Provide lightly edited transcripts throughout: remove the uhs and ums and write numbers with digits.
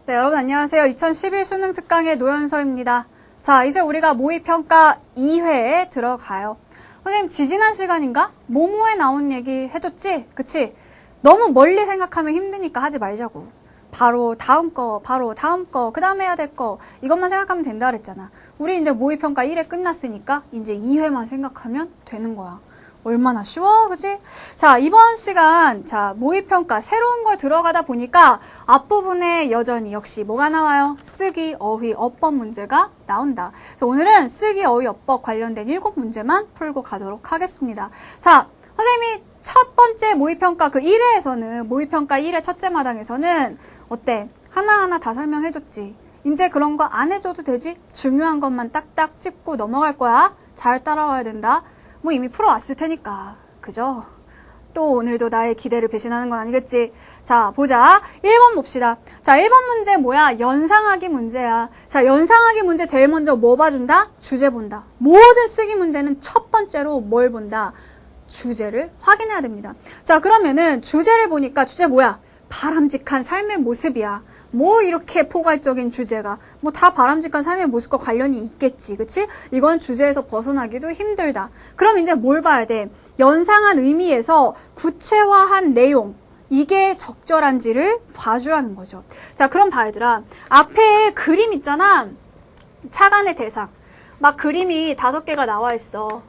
네, 여러분 안녕하세요. 2011 수능 특강의 노현서입니다. 자, 이제 우리가 모의평가 2회에 들어가요. 선생님, 지지난 시간인가? 모모에 나온 얘기 해줬지? 그치? 너무 멀리 생각하면 힘드니까 하지 말자고. 바로 다음 거, 그 다음에 해야 될 거, 이것만 생각하면 된다 그랬잖아. 우리 이제 모의평가 1회 끝났으니까 이제 2회만 생각하면 되는 거야. 얼마나 쉬워, 그치? 자, 이번 시간, 자, 모의평가 새로운 걸 들어가다 보니까 앞부분에 여전히 역시 뭐가 나와요? 쓰기, 어휘, 어법 문제가 나온다. 그래서 오늘은 쓰기, 어휘, 어법 관련된 7문제만 풀고 가도록 하겠습니다. 자, 선생님이 첫 번째 모의평가 그 1회에서는, 모의평가 1회 첫째 마당에서는 어때? 하나하나 다 설명해줬지. 이제 그런 거 안 해줘도 되지? 중요한 것만 딱딱 짚고 넘어갈 거야. 잘 따라와야 된다. 뭐 이미 풀어왔을 테니까. 그죠? 또 오늘도 나의 기대를 배신하는 건 아니겠지. 자, 보자. 1번 봅시다. 자, 1번 문제 뭐야? 연상하기 문제야. 자, 연상하기 문제 제일 먼저 뭐 봐준다? 주제 본다. 모든 쓰기 문제는 첫 번째로 뭘 본다? 주제를 확인해야 됩니다. 자, 그러면은 주제를 보니까 주제 뭐야? 바람직한 삶의 모습이야. 뭐 이렇게 포괄적인 주제가 뭐 다 바람직한 삶의 모습과 관련이 있겠지. 그치? 이건 주제에서 벗어나기도 힘들다. 그럼 이제 뭘 봐야 돼? 연상한 의미에서 구체화한 내용, 이게 적절한지를 봐주라는 거죠. 자, 그럼 봐 얘들아. 앞에 그림 있잖아. 차관의 대상. 막 그림이 5개가 나와 있어.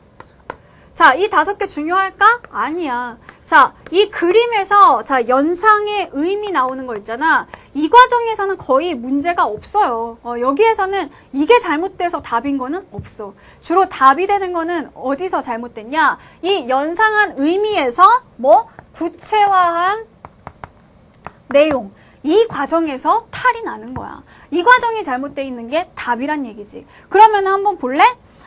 자, 이 5개 중요할까? 아니야. 자, 이 그림에서 자 연상의 의미 나오는 거 있잖아. 이 과정에서는 거의 문제가 없어요. 여기에서는 이게 잘못돼서 답인 거는 없어. 주로 답이 되는 거는 어디서 잘못됐냐? 이 연상한 의미에서 뭐 구체화한 내용. 이 과정에서 탈이 나는 거야. 이 과정이 잘못돼 있는 게 답이란 얘기지. 그러면 한번 볼래?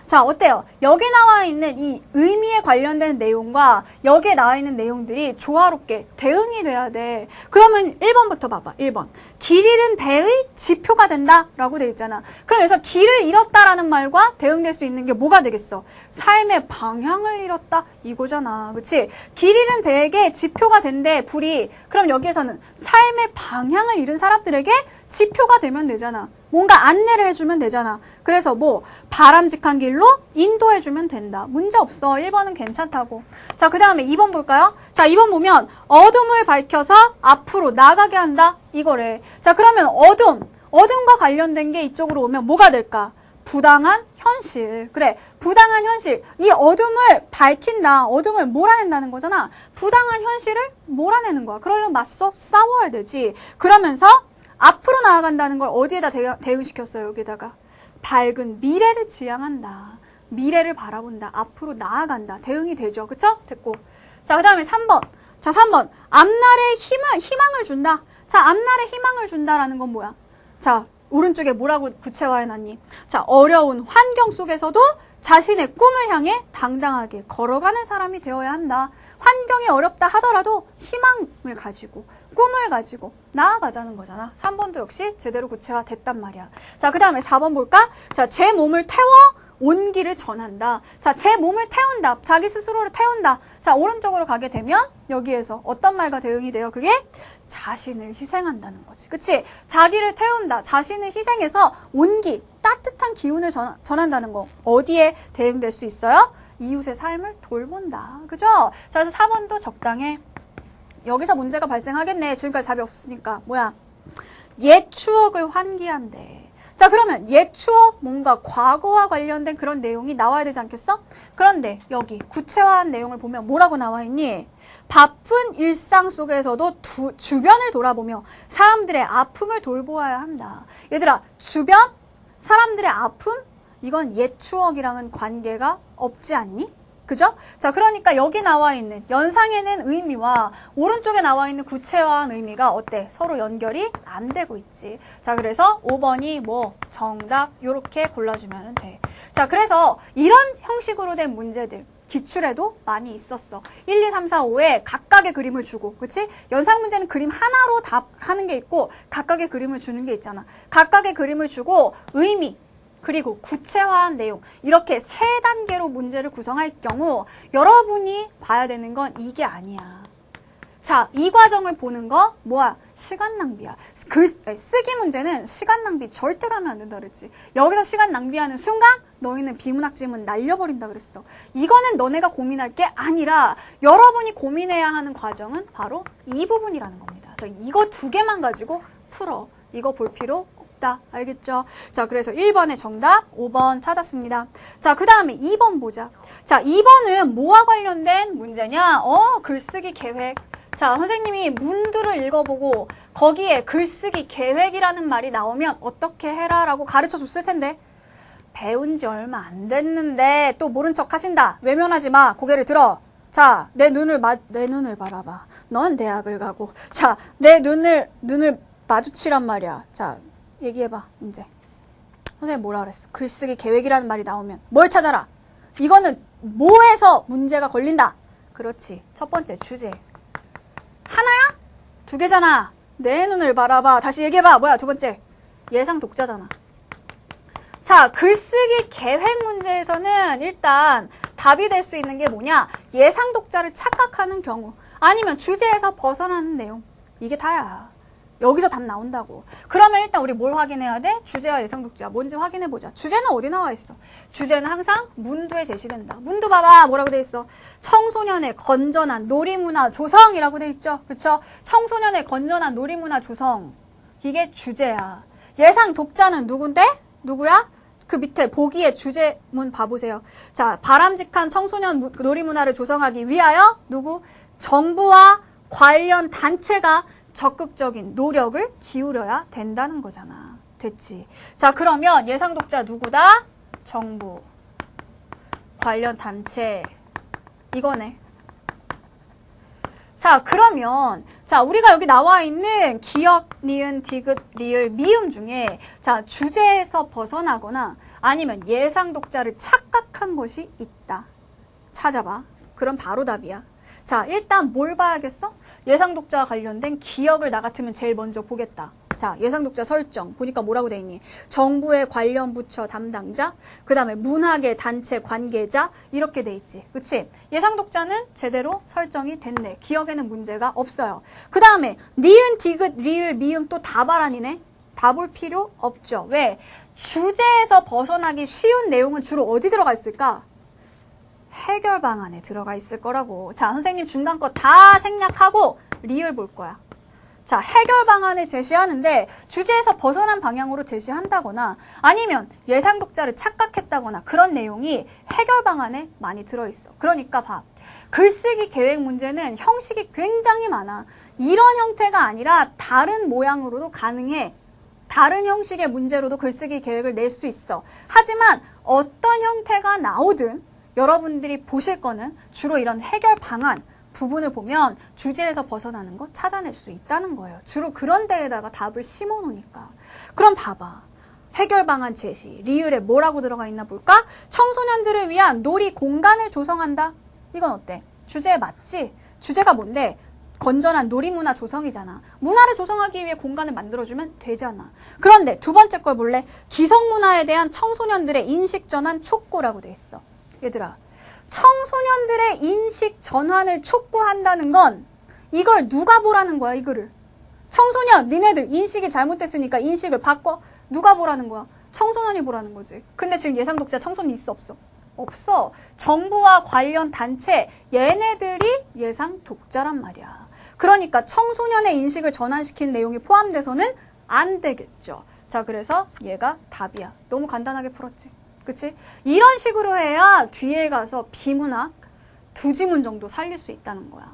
자, 어때요? 여기 나와 있는 이 의미에 관련된 내용과 여기에 나와 있는 내용들이 조화롭게 대응이 돼야 돼. 그러면 1번부터 봐봐. 1번. 길 잃은 배의 지표가 된다라고 돼 있잖아. 그럼 여기서 길을 잃었다라는 말과 대응될 수 있는 게 뭐가 되겠어? 삶의 방향을 잃었다? 이거잖아. 그치? 길 잃은 배에게 지표가 된대, 불이. 그럼 여기에서는 삶의 방향을 잃은 사람들에게 지표가 되면 되잖아. 뭔가 안내를 해주면 되잖아. 그래서 뭐 바람직한 길로 인도해주면 된다. 문제 없어. 1번은 괜찮다고. 자, 그 다음에 2번 볼까요? 자, 2번 보면 어둠을 밝혀서 앞으로 나가게 한다. 이거래. 자, 그러면 어둠과 관련된 게 이쪽으로 오면 뭐가 될까? 부당한 현실. 그래, 부당한 현실. 이 어둠을 밝힌다. 어둠을 몰아낸다는 거잖아. 부당한 현실을 몰아내는 거야. 그러려면 맞서 싸워야 되지. 그러면서 앞으로 나아간다는 걸 어디에다 대응시켰어요? 여기다가 밝은 미래를 지향한다. 미래를 바라본다. 앞으로 나아간다. 대응이 되죠. 그쵸? 됐고. 자, 그 다음에 3번. 자, 3번. 앞날에 희망을 준다. 자, 앞날에 희망을 준다라는 건 뭐야? 자, 오른쪽에 뭐라고 구체화해놨니? 자, 어려운 환경 속에서도 자신의 꿈을 향해 당당하게 걸어가는 사람이 되어야 한다. 환경이 어렵다 하더라도 희망을 가지고 꿈을 가지고 나아가자는 거잖아. 3번도 역시 제대로 구체화됐단 말이야. 자, 그 다음에 4번 볼까? 자, 제 몸을 태워 온기를 전한다. 자, 제 몸을 태운다. 자기 스스로를 태운다. 자, 오른쪽으로 가게 되면 여기에서 어떤 말과 대응이 돼요? 그게 자신을 희생한다는 거지. 그치? 자기를 태운다. 자신을 희생해서 온기, 따뜻한 기운을 전한다는 거. 어디에 대응될 수 있어요? 이웃의 삶을 돌본다. 그죠? 자, 그래서 4번도 적당해. 여기서 문제가 발생하겠네. 지금까지 답이 없으니까. 뭐야? 옛 추억을 환기한대. 자, 그러면 옛 추억, 뭔가 과거와 관련된 그런 내용이 나와야 되지 않겠어? 그런데 여기 구체화한 내용을 보면 뭐라고 나와 있니? 바쁜 일상 속에서도 주변을 돌아보며 사람들의 아픔을 돌보아야 한다. 얘들아, 주변? 사람들의 아픔? 이건 옛 추억이랑은 관계가 없지 않니? 그죠? 자, 그러니까 여기 나와 있는 연상에는 의미와 오른쪽에 나와 있는 구체화한 의미가 어때? 서로 연결이 안 되고 있지. 자, 그래서 5번이 뭐 정답 요렇게 골라주면 돼. 자, 그래서 이런 형식으로 된 문제들 기출에도 많이 있었어. 1, 2, 3, 4, 5에 각각의 그림을 주고, 그치? 연상 문제는 그림 하나로 답하는 게 있고 각각의 그림을 주는 게 있잖아. 각각의 그림을 주고 의미, 그리고 구체화한 내용, 이렇게 3단계로 문제를 구성할 경우 여러분이 봐야 되는 건 이게 아니야. 자, 이 과정을 보는 거 뭐야? 시간 낭비야. 쓰기 문제는 시간 낭비 절대로 하면 안 된다 그랬지. 여기서 시간 낭비하는 순간 너희는 비문학 지문 날려버린다 그랬어. 이거는 너네가 고민할 게 아니라 여러분이 고민해야 하는 과정은 바로 이 부분이라는 겁니다. 그래서 이거 두 개만 가지고 풀어. 이거 볼 필요 없다. 알겠죠? 자, 그래서 1번의 정답 5번 찾았습니다. 자, 그 다음에 2번 보자. 자, 2번은 뭐와 관련된 문제냐? 글쓰기 계획. 자, 선생님이 문두를 읽어보고 거기에 글쓰기 계획이라는 말이 나오면 어떻게 해라 라고 가르쳐 줬을 텐데 배운 지 얼마 안 됐는데 또 모른 척 하신다. 외면하지 마. 고개를 들어. 자, 내 눈을 바라봐. 넌 대학을 가고. 자, 내 눈을 마주치란 말이야. 자, 얘기해봐, 이제. 선생님 뭐라 그랬어? 글쓰기 계획이라는 말이 나오면 뭘 찾아라? 이거는 뭐에서 문제가 걸린다? 그렇지. 첫 번째 주제. 하나야? 두 개잖아. 내 눈을 바라봐. 다시 얘기해봐. 뭐야? 두 번째. 예상 독자잖아. 자, 글쓰기 계획 문제에서는 일단 답이 될 수 있는 게 뭐냐? 예상 독자를 착각하는 경우. 아니면 주제에서 벗어나는 내용. 이게 다야. 여기서 답 나온다고. 그러면 일단 우리 뭘 확인해야 돼? 주제와 예상 독자. 뭔지 확인해보자. 주제는 어디 나와 있어? 주제는 항상 문두에 제시된다. 문두 봐봐. 뭐라고 돼 있어? 청소년의 건전한 놀이문화 조성이라고 돼 있죠? 그쵸? 청소년의 건전한 놀이문화 조성. 이게 주제야. 예상 독자는 누군데? 누구야? 그 밑에 보기에 주제문 봐보세요. 자, 바람직한 청소년 놀이문화를 조성하기 위하여 누구? 정부와 관련 단체가 적극적인 노력을 기울여야 된다는 거잖아. 됐지? 자, 그러면 예상 독자 누구다? 정부, 관련 단체, 이거네. 자, 그러면 자, 우리가 여기 나와 있는 기역, 니은, 디귿, 리을, 미음 중에 자, 주제에서 벗어나거나 아니면 예상 독자를 착각한 것이 있다. 찾아봐. 그럼 바로 답이야. 자, 일단 뭘 봐야겠어? 예상 독자와 관련된 기역을 나 같으면 제일 먼저 보겠다. 자, 예상 독자 설정. 보니까 뭐라고 돼 있니? 정부의 관련 부처 담당자, 그 다음에 문학의 단체 관계자, 이렇게 돼 있지. 그치? 예상 독자는 제대로 설정이 됐네. 기억에는 문제가 없어요. 그 다음에 니은, 디귿, 리을, 미음 또 다발아니네? 다 볼 필요 없죠. 왜? 주제에서 벗어나기 쉬운 내용은 주로 어디 들어가 있을까? 해결 방안에 들어가 있을 거라고. 자, 선생님 중간 거 다 생략하고 리을 볼 거야. 자, 해결 방안을 제시하는데 주제에서 벗어난 방향으로 제시한다거나 아니면 예상 독자를 착각했다거나 그런 내용이 해결 방안에 많이 들어있어. 그러니까 봐. 글쓰기 계획 문제는 형식이 굉장히 많아. 이런 형태가 아니라 다른 모양으로도 가능해. 다른 형식의 문제로도 글쓰기 계획을 낼 수 있어. 하지만 어떤 형태가 나오든 여러분들이 보실 거는 주로 이런 해결 방안 부분을 보면 주제에서 벗어나는 거 찾아낼 수 있다는 거예요. 주로 그런 데에다가 답을 심어 놓으니까. 그럼 봐봐. 해결 방안 제시. 리을에 뭐라고 들어가 있나 볼까? 청소년들을 위한 놀이 공간을 조성한다. 이건 어때? 주제에 맞지? 주제가 뭔데? 건전한 놀이문화 조성이잖아. 문화를 조성하기 위해 공간을 만들어주면 되잖아. 그런데 두 번째 걸 볼래? 기성문화에 대한 청소년들의 인식 전환 촉구라고 돼 있어. 얘들아, 청소년들의 인식 전환을 촉구한다는 건 이걸 누가 보라는 거야, 이거를. 청소년, 니네들 인식이 잘못됐으니까 인식을 바꿔. 누가 보라는 거야? 청소년이 보라는 거지. 근데 지금 예상 독자 청소년 있어, 없어? 없어. 정부와 관련 단체, 얘네들이 예상 독자란 말이야. 그러니까 청소년의 인식을 전환시킨 내용이 포함돼서는 안 되겠죠. 자, 그래서 얘가 답이야. 너무 간단하게 풀었지. 그치? 이런 식으로 해야 뒤에 가서 비문학 두 지문 정도 살릴 수 있다는 거야.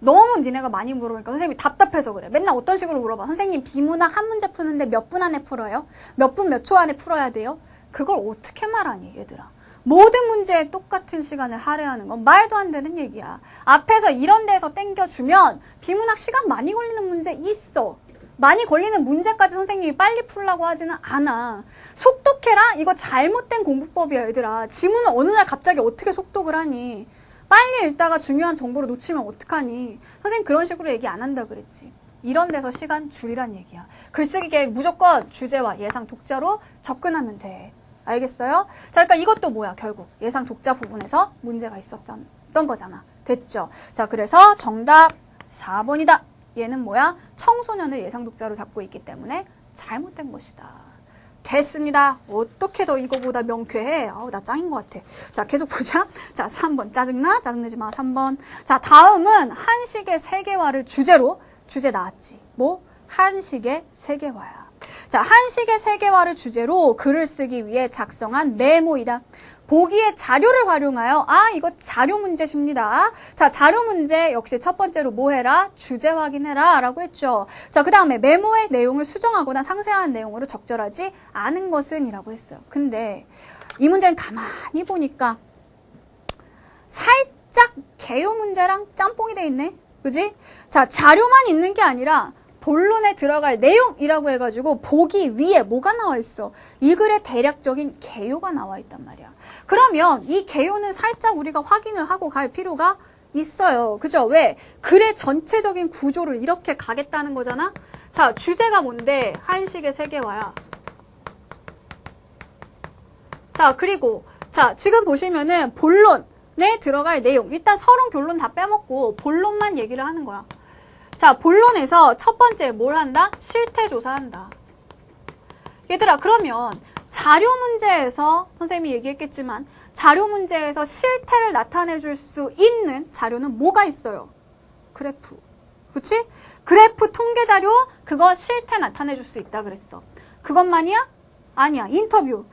너무 니네가 많이 물어보니까 선생님이 답답해서 그래. 맨날 어떤 식으로 물어봐. 선생님 비문학 한 문제 푸는데 몇 분 안에 풀어요? 몇 분 몇 초 안에 풀어야 돼요? 그걸 어떻게 말하니, 얘들아? 모든 문제에 똑같은 시간을 할애하는 건 말도 안 되는 얘기야. 앞에서 이런 데서 땡겨주면 비문학 시간 많이 걸리는 문제 있어. 많이 걸리는 문제까지 선생님이 빨리 풀라고 하지는 않아. 속독해라? 이거 잘못된 공부법이야, 얘들아. 지문은 어느 날 갑자기 어떻게 속독을 하니? 빨리 읽다가 중요한 정보를 놓치면 어떡하니? 선생님 그런 식으로 얘기 안 한다 그랬지. 이런 데서 시간 줄이란 얘기야. 글쓰기 계획 무조건 주제와 예상 독자로 접근하면 돼. 알겠어요? 자, 그러니까 이것도 뭐야, 결국. 예상 독자 부분에서 문제가 있었던 거잖아. 됐죠? 자, 그래서 정답 4번이다. 얘는 뭐야? 청소년을 예상독자로 잡고 있기 때문에 잘못된 것이다. 됐습니다. 어떻게 더 이거보다 명쾌해? 아우, 나 짱인 것 같아. 자, 계속 보자. 자, 3번. 짜증나? 짜증내지 마. 3번. 자, 다음은 한식의 세계화를 주제로, 주제 나왔지. 뭐? 한식의 세계화야. 자, 한식의 세계화를 주제로 글을 쓰기 위해 작성한 메모이다. 보기의 자료를 활용하여, 이거 자료 문제십니다. 자, 자료 문제 역시 첫 번째로 뭐 해라? 주제 확인해라 라고 했죠. 자, 그 다음에 메모의 내용을 수정하거나 상세한 내용으로 적절하지 않은 것은 이라고 했어요. 근데 이 문제는 가만히 보니까 살짝 개요 문제랑 짬뽕이 돼 있네. 그지? 자, 자료만 있는 게 아니라 본론에 들어갈 내용이라고 해가지고 보기 위에 뭐가 나와 있어? 이 글의 대략적인 개요가 나와 있단 말이야. 그러면 이 개요는 살짝 우리가 확인을 하고 갈 필요가 있어요. 그죠? 왜? 글의 전체적인 구조를 이렇게 가겠다는 거잖아? 자, 주제가 뭔데? 한식의 세계화야. 자, 그리고 자, 지금 보시면은 본론에 들어갈 내용. 일단 서론, 결론 다 빼먹고 본론만 얘기를 하는 거야. 자, 본론에서 첫 번째 뭘 한다? 실태 조사한다. 얘들아, 그러면 자료 문제에서 선생님이 얘기했겠지만 자료 문제에서 실태를 나타내 줄 수 있는 자료는 뭐가 있어요? 그래프. 그치? 그래프 통계 자료, 그거 실태 나타내 줄 수 있다 그랬어. 그것만이야? 아니야. 인터뷰,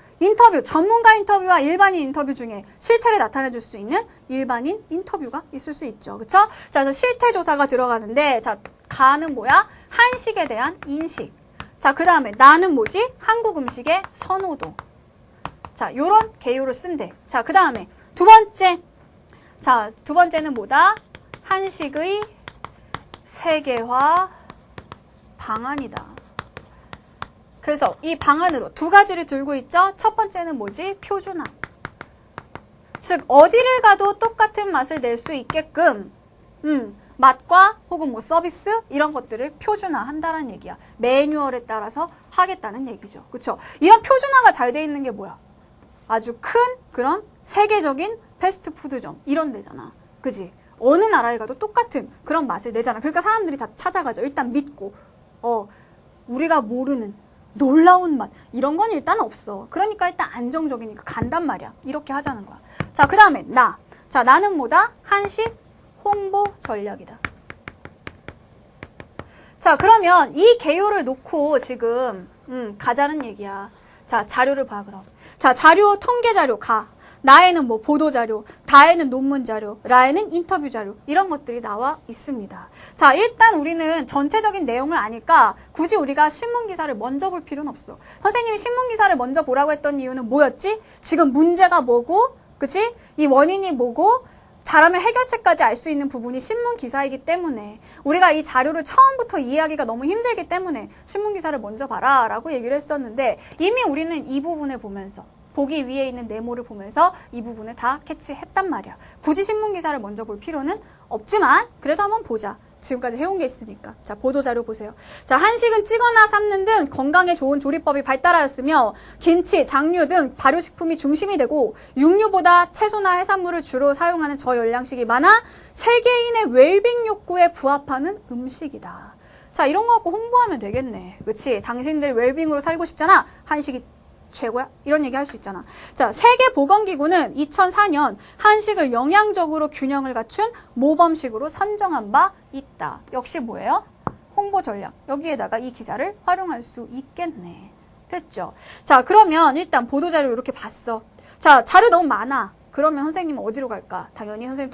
전문가 인터뷰와 일반인 인터뷰 중에 실태를 나타내 줄 수 있는 일반인 인터뷰가 있을 수 있죠. 그쵸? 자, 그래서 실태 조사가 들어가는데, 자, 가는 뭐야? 한식에 대한 인식. 자, 그 다음에 나는 뭐지? 한국 음식의 선호도. 자, 요런 개요를 쓴대. 자, 그 다음에 두 번째. 자, 두 번째는 뭐다? 한식의 세계화 방안이다. 그래서 이 방안으로 두 가지를 들고 있죠. 첫 번째는 뭐지? 표준화. 즉 어디를 가도 똑같은 맛을 낼 수 있게끔 맛과 혹은 뭐 서비스 이런 것들을 표준화한다는 얘기야. 매뉴얼에 따라서 하겠다는 얘기죠. 그렇죠? 이런 표준화가 잘 돼 있는 게 뭐야? 아주 큰 그런 세계적인 패스트푸드점 이런 데잖아. 그지? 어느 나라에 가도 똑같은 그런 맛을 내잖아. 그러니까 사람들이 다 찾아가죠. 일단 믿고 우리가 모르는 놀라운 맛 이런 건 일단 없어. 그러니까 일단 안정적이니까 간단 말이야. 이렇게 하자는 거야. 자, 그 다음에 나. 자, 나는 뭐다? 한식 홍보 전략이다. 자, 그러면 이 개요를 놓고 지금 가자는 얘기야. 자, 자료를 봐 그럼. 자, 자료 통계 자료 가. 나에는 뭐 보도자료, 다에는 논문자료, 라에는 인터뷰자료 이런 것들이 나와 있습니다. 자, 일단 우리는 전체적인 내용을 아니까 굳이 우리가 신문기사를 먼저 볼 필요는 없어. 선생님이 신문기사를 먼저 보라고 했던 이유는 뭐였지? 지금 문제가 뭐고, 그치? 이 원인이 뭐고, 잘하면 해결책까지 알 수 있는 부분이 신문기사이기 때문에 우리가 이 자료를 처음부터 이해하기가 너무 힘들기 때문에 신문기사를 먼저 봐라 라고 얘기를 했었는데 이미 우리는 이 부분을 보면서 보기 위에 있는 네모를 보면서 이 부분을 다 캐치했단 말이야. 굳이 신문기사를 먼저 볼 필요는 없지만 그래도 한번 보자. 지금까지 해온 게 있으니까. 자, 보도자료 보세요. 자, 한식은 찌거나 삶는 등 건강에 좋은 조리법이 발달하였으며 김치, 장류 등 발효식품이 중심이 되고 육류보다 채소나 해산물을 주로 사용하는 저열량식이 많아 세계인의 웰빙 욕구에 부합하는 음식이다. 자, 이런 거 갖고 홍보하면 되겠네. 그치? 당신들 웰빙으로 살고 싶잖아. 한식이 최고야? 이런 얘기 할 수 있잖아. 자, 세계보건기구는 2004년 한식을 영양적으로 균형을 갖춘 모범식으로 선정한 바 있다. 역시 뭐예요? 홍보 전략. 여기에다가 이 기사를 활용할 수 있겠네. 됐죠? 자, 그러면 일단 보도자료 이렇게 봤어. 자, 자료 너무 많아. 그러면 선생님은 어디로 갈까? 당연히 선생님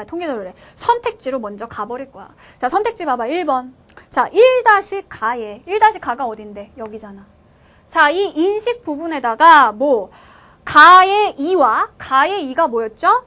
통계자료래. 선택지로 먼저 가버릴 거야. 자, 선택지 봐봐. 1번. 자, 1-가에. 1-가가 어딘데? 여기잖아. 자, 이 인식 부분에다가 뭐 가의 2와 가의 2가 뭐였죠?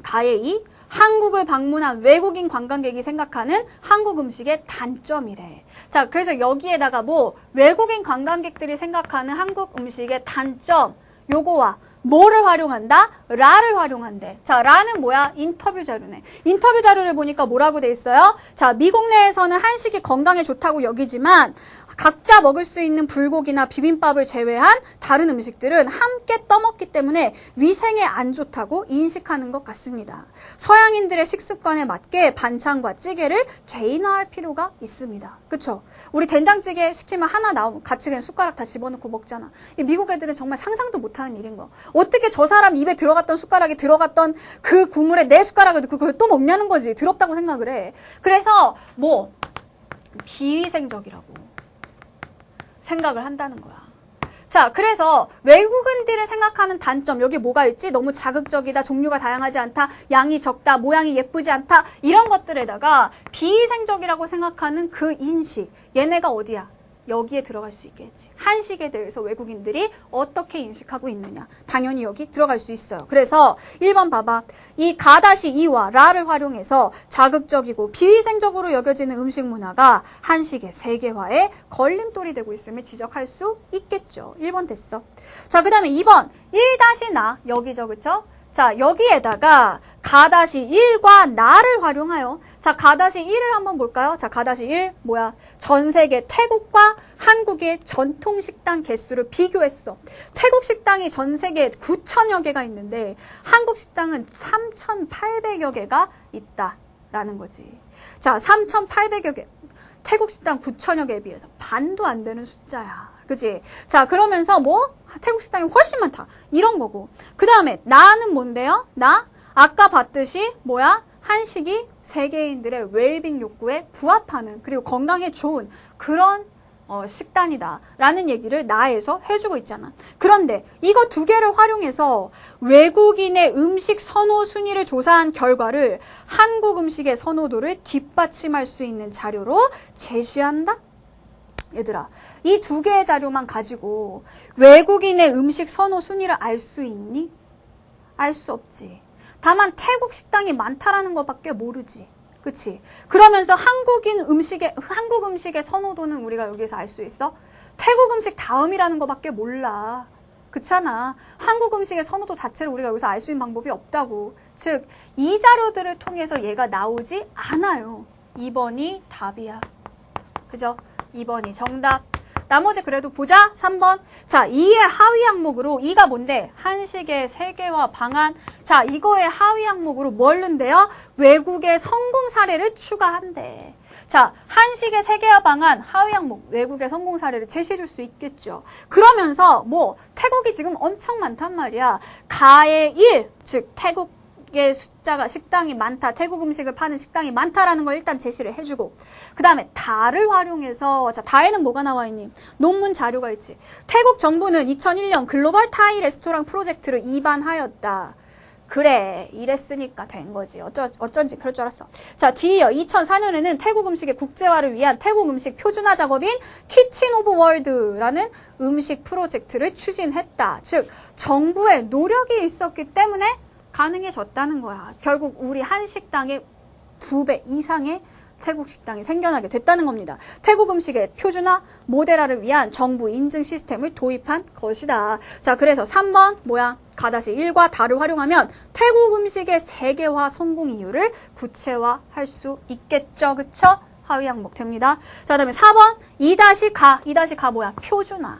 가의 2. 한국을 방문한 외국인 관광객이 생각하는 한국 음식의 단점이래. 자, 그래서 여기에다가 뭐 외국인 관광객들이 생각하는 한국 음식의 단점 요거와 뭐를 활용한다? 라를 활용한대. 자, 라는 뭐야? 인터뷰 자료네. 인터뷰 자료를 보니까 뭐라고 돼 있어요? 자, 미국 내에서는 한식이 건강에 좋다고 여기지만 각자 먹을 수 있는 불고기나 비빔밥을 제외한 다른 음식들은 함께 떠먹기 때문에 위생에 안 좋다고 인식하는 것 같습니다. 서양인들의 식습관에 맞게 반찬과 찌개를 개인화할 필요가 있습니다. 그쵸? 우리 된장찌개 시키면 하나 나오면 같이 그냥 숟가락 다 집어넣고 먹잖아. 이 미국 애들은 정말 상상도 못하는 일인 거야. 어떻게 저 사람 입에 들어갔던 숟가락이 들어갔던 그 국물에 내 숟가락을 넣고 그걸 또 먹냐는 거지. 더럽다고 생각을 해. 그래서 뭐 비위생적이라고 생각을 한다는 거야. 자, 그래서 외국인들이 생각하는 단점, 여기 뭐가 있지? 너무 자극적이다, 종류가 다양하지 않다, 양이 적다, 모양이 예쁘지 않다, 이런 것들에다가 비위생적이라고 생각하는 그 인식, 얘네가 어디야? 여기에 들어갈 수 있겠지. 한식에 대해서 외국인들이 어떻게 인식하고 있느냐. 당연히 여기 들어갈 수 있어요. 그래서 1번 봐봐. 이 가-이와 라를 활용해서 자극적이고 비위생적으로 여겨지는 음식 문화가 한식의 세계화에 걸림돌이 되고 있음을 지적할 수 있겠죠. 1번 됐어. 자, 그 다음에 2번. 1-나 여기죠. 그쵸? 자, 여기에다가 가-1과 나를 활용하여 자, 가-1을 한번 볼까요? 자, 가-1 뭐야? 전 세계 태국과 한국의 전통 식당 개수를 비교했어. 태국 식당이 전 세계 9천여 개가 있는데 한국 식당은 3,800여 개가 있다라는 거지. 자, 3,800여 개. 태국 식당 9천여 개에 비해서 반도 안 되는 숫자야. 그치? 자, 그러면서 뭐? 태국 식당이 훨씬 많다. 이런 거고. 그 다음에 나는 뭔데요? 나? 아까 봤듯이 뭐야? 한식이 세계인들의 웰빙 욕구에 부합하는 그리고 건강에 좋은 그런 식단이다 라는 얘기를 나에서 해주고 있잖아. 그런데 이거 두 개를 활용해서 외국인의 음식 선호 순위를 조사한 결과를 한국 음식의 선호도를 뒷받침할 수 있는 자료로 제시한다? 얘들아, 이 두 개의 자료만 가지고 외국인의 음식 선호 순위를 알 수 있니? 알 수 없지. 다만 태국 식당이 많다라는 것밖에 모르지. 그치? 그러면서 한국 음식의 선호도는 우리가 여기서 알 수 있어? 태국 음식 다음이라는 것밖에 몰라. 그렇잖아. 한국 음식의 선호도 자체를 우리가 여기서 알 수 있는 방법이 없다고. 즉, 이 자료들을 통해서 얘가 나오지 않아요. 2번이 답이야. 그죠? 2번이 정답. 나머지 그래도 보자. 3번. 자, 2의 하위 항목으로 2가 뭔데? 한식의 세계화 방안. 자, 이거의 하위 항목으로 뭘 넣는데요? 외국의 성공 사례를 추가한대. 자, 한식의 세계화 방안 하위 항목 외국의 성공 사례를 제시해 줄 수 있겠죠. 그러면서 뭐 태국이 지금 엄청 많단 말이야. 가의 1, 즉 태국의 숫자가 식당이 많다. 태국 음식을 파는 식당이 많다라는 걸 일단 제시를 해주고 그 다음에 다를 활용해서 자, 다에는 뭐가 나와 있니? 논문 자료가 있지. 태국 정부는 2001년 글로벌 타이 레스토랑 프로젝트를 입안하였다. 그래, 이랬으니까 된 거지. 어쩐지 그럴 줄 알았어. 자, 뒤이어 2004년에는 태국 음식의 국제화를 위한 태국 음식 표준화 작업인 키친 오브 월드라는 음식 프로젝트를 추진했다. 즉, 정부의 노력이 있었기 때문에 가능해졌다는 거야. 결국 우리 한식당의 2배 이상의 태국 식당이 생겨나게 됐다는 겁니다. 태국 음식의 표준화, 모델화를 위한 정부 인증 시스템을 도입한 것이다. 자, 그래서 3번 뭐야? 가-1과 다를 활용하면 태국 음식의 세계화 성공 이유를 구체화할 수 있겠죠. 그쵸? 하위 항목 됩니다. 자, 그다음에 4번 2-가. 2-가 뭐야? 표준화.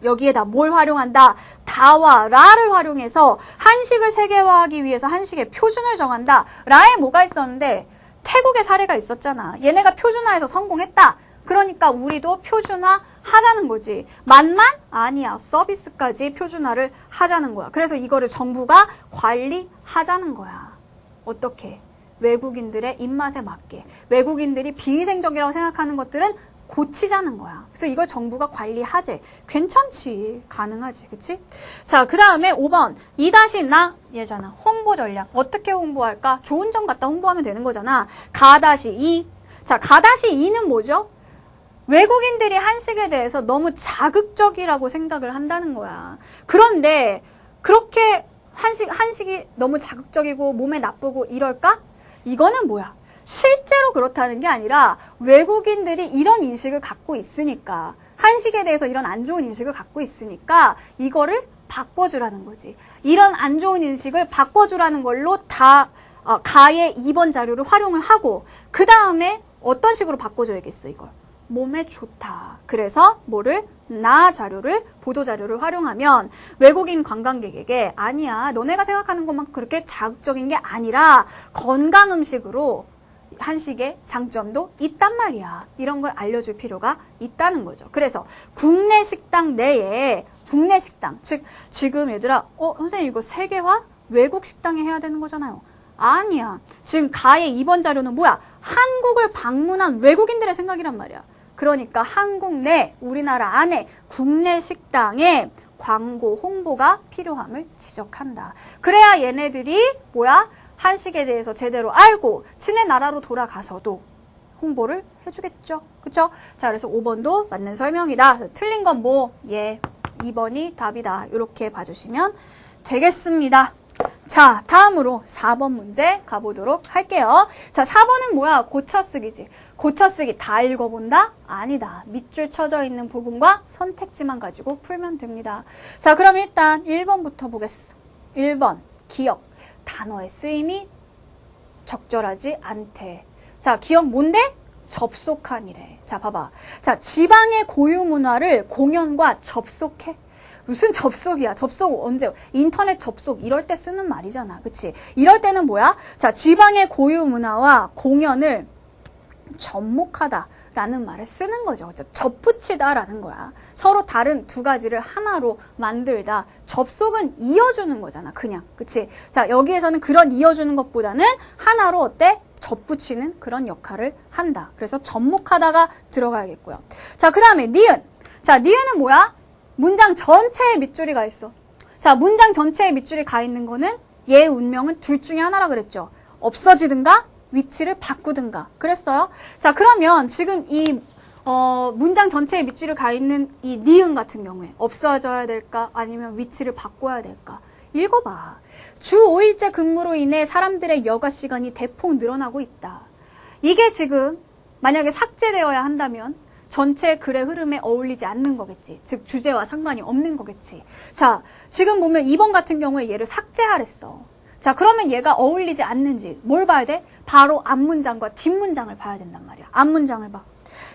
여기에다 뭘 활용한다? 다와 라를 활용해서 한식을 세계화하기 위해서 한식의 표준을 정한다. 라에 뭐가 있었는데 태국의 사례가 있었잖아. 얘네가 표준화해서 성공했다. 그러니까 우리도 표준화 하자는 거지. 맛만? 아니야. 서비스까지 표준화를 하자는 거야. 그래서 이거를 정부가 관리하자는 거야. 어떻게? 외국인들의 입맛에 맞게. 외국인들이 비위생적이라고 생각하는 것들은 고치자는 거야. 그래서 이걸 정부가 관리하재. 괜찮지. 가능하지. 그치? 자, 그 다음에 5번. 2-나 얘잖아. 홍보 전략. 어떻게 홍보할까? 좋은 점 갖다 홍보하면 되는 거잖아. 가-2. 자, 가-2는 뭐죠? 외국인들이 한식에 대해서 너무 자극적이라고 생각을 한다는 거야. 그런데 그렇게 한식이 너무 자극적이고 몸에 나쁘고 이럴까? 이거는 뭐야? 실제로 그렇다는 게 아니라 외국인들이 이런 인식을 갖고 있으니까 한식에 대해서 이런 안 좋은 인식을 갖고 있으니까 이거를 바꿔주라는 거지. 이런 안 좋은 인식을 바꿔주라는 걸로 가의 2번 자료를 활용을 하고 그 다음에 어떤 식으로 바꿔줘야겠어 이걸. 몸에 좋다. 그래서 뭐를? 나 자료를, 보도 자료를 활용하면 외국인 관광객에게 아니야, 너네가 생각하는 것만큼 그렇게 자극적인 게 아니라 건강 음식으로 한식의 장점도 있단 말이야. 이런 걸 알려줄 필요가 있다는 거죠. 그래서 국내 식당 내에, 국내 식당, 즉 지금 얘들아 선생님 이거 세계화? 외국 식당에 해야 되는 거잖아요. 아니야. 지금 가의 2번 자료는 뭐야? 한국을 방문한 외국인들의 생각이란 말이야. 그러니까 한국 내, 우리나라 안에 국내 식당에 광고 홍보가 필요함을 지적한다. 그래야 얘네들이 뭐야? 한식에 대해서 제대로 알고 지네 나라로 돌아가서도 홍보를 해주겠죠. 그쵸? 자, 그래서 5번도 맞는 설명이다. 틀린 건 뭐? 2번이 답이다. 이렇게 봐주시면 되겠습니다. 자, 다음으로 4번 문제 가보도록 할게요. 자, 4번은 뭐야? 고쳐쓰기지. 고쳐쓰기 다 읽어본다? 아니다. 밑줄 쳐져 있는 부분과 선택지만 가지고 풀면 됩니다. 자, 그럼 일단 1번부터 보겠어. 1번, 기억. 단어의 쓰임이 적절하지 않대. 자, 기억 뭔데? 접속한이래. 자, 봐봐. 자, 지방의 고유 문화를 공연과 접속해. 무슨 접속이야? 접속 언제? 인터넷 접속 이럴 때 쓰는 말이잖아. 그치? 이럴 때는 뭐야? 자, 지방의 고유 문화와 공연을 접목하다 라는 말을 쓰는 거죠. 접붙이다 라는 거야. 서로 다른 두 가지를 하나로 만들다. 접속은 이어주는 거잖아. 그냥. 그치? 자, 여기에서는 그런 이어주는 것보다는 하나로 어때? 접붙이는 그런 역할을 한다. 그래서 접목하다가 들어가야겠고요. 자, 그 다음에 니은. 자, 니은은 뭐야? 문장 전체에 밑줄이 가 있어. 자, 문장 전체에 밑줄이 가 있는 거는 얘 운명은 둘 중에 하나라 그랬죠. 없어지든가 위치를 바꾸든가 그랬어요. 자, 그러면 지금 이 문장 전체에 밑줄이 가 있는 이 니은 같은 경우에 없어져야 될까? 아니면 위치를 바꿔야 될까? 읽어봐. 주 5일째 근무로 인해 사람들의 여가 시간이 대폭 늘어나고 있다. 이게 지금 만약에 삭제되어야 한다면 전체 글의 흐름에 어울리지 않는 거겠지. 즉 주제와 상관이 없는 거겠지. 자, 지금 보면 2번 같은 경우에 얘를 삭제하랬어. 자, 그러면 얘가 어울리지 않는지 뭘 봐야 돼? 바로 앞문장과 뒷문장을 봐야 된단 말이야. 앞문장을 봐.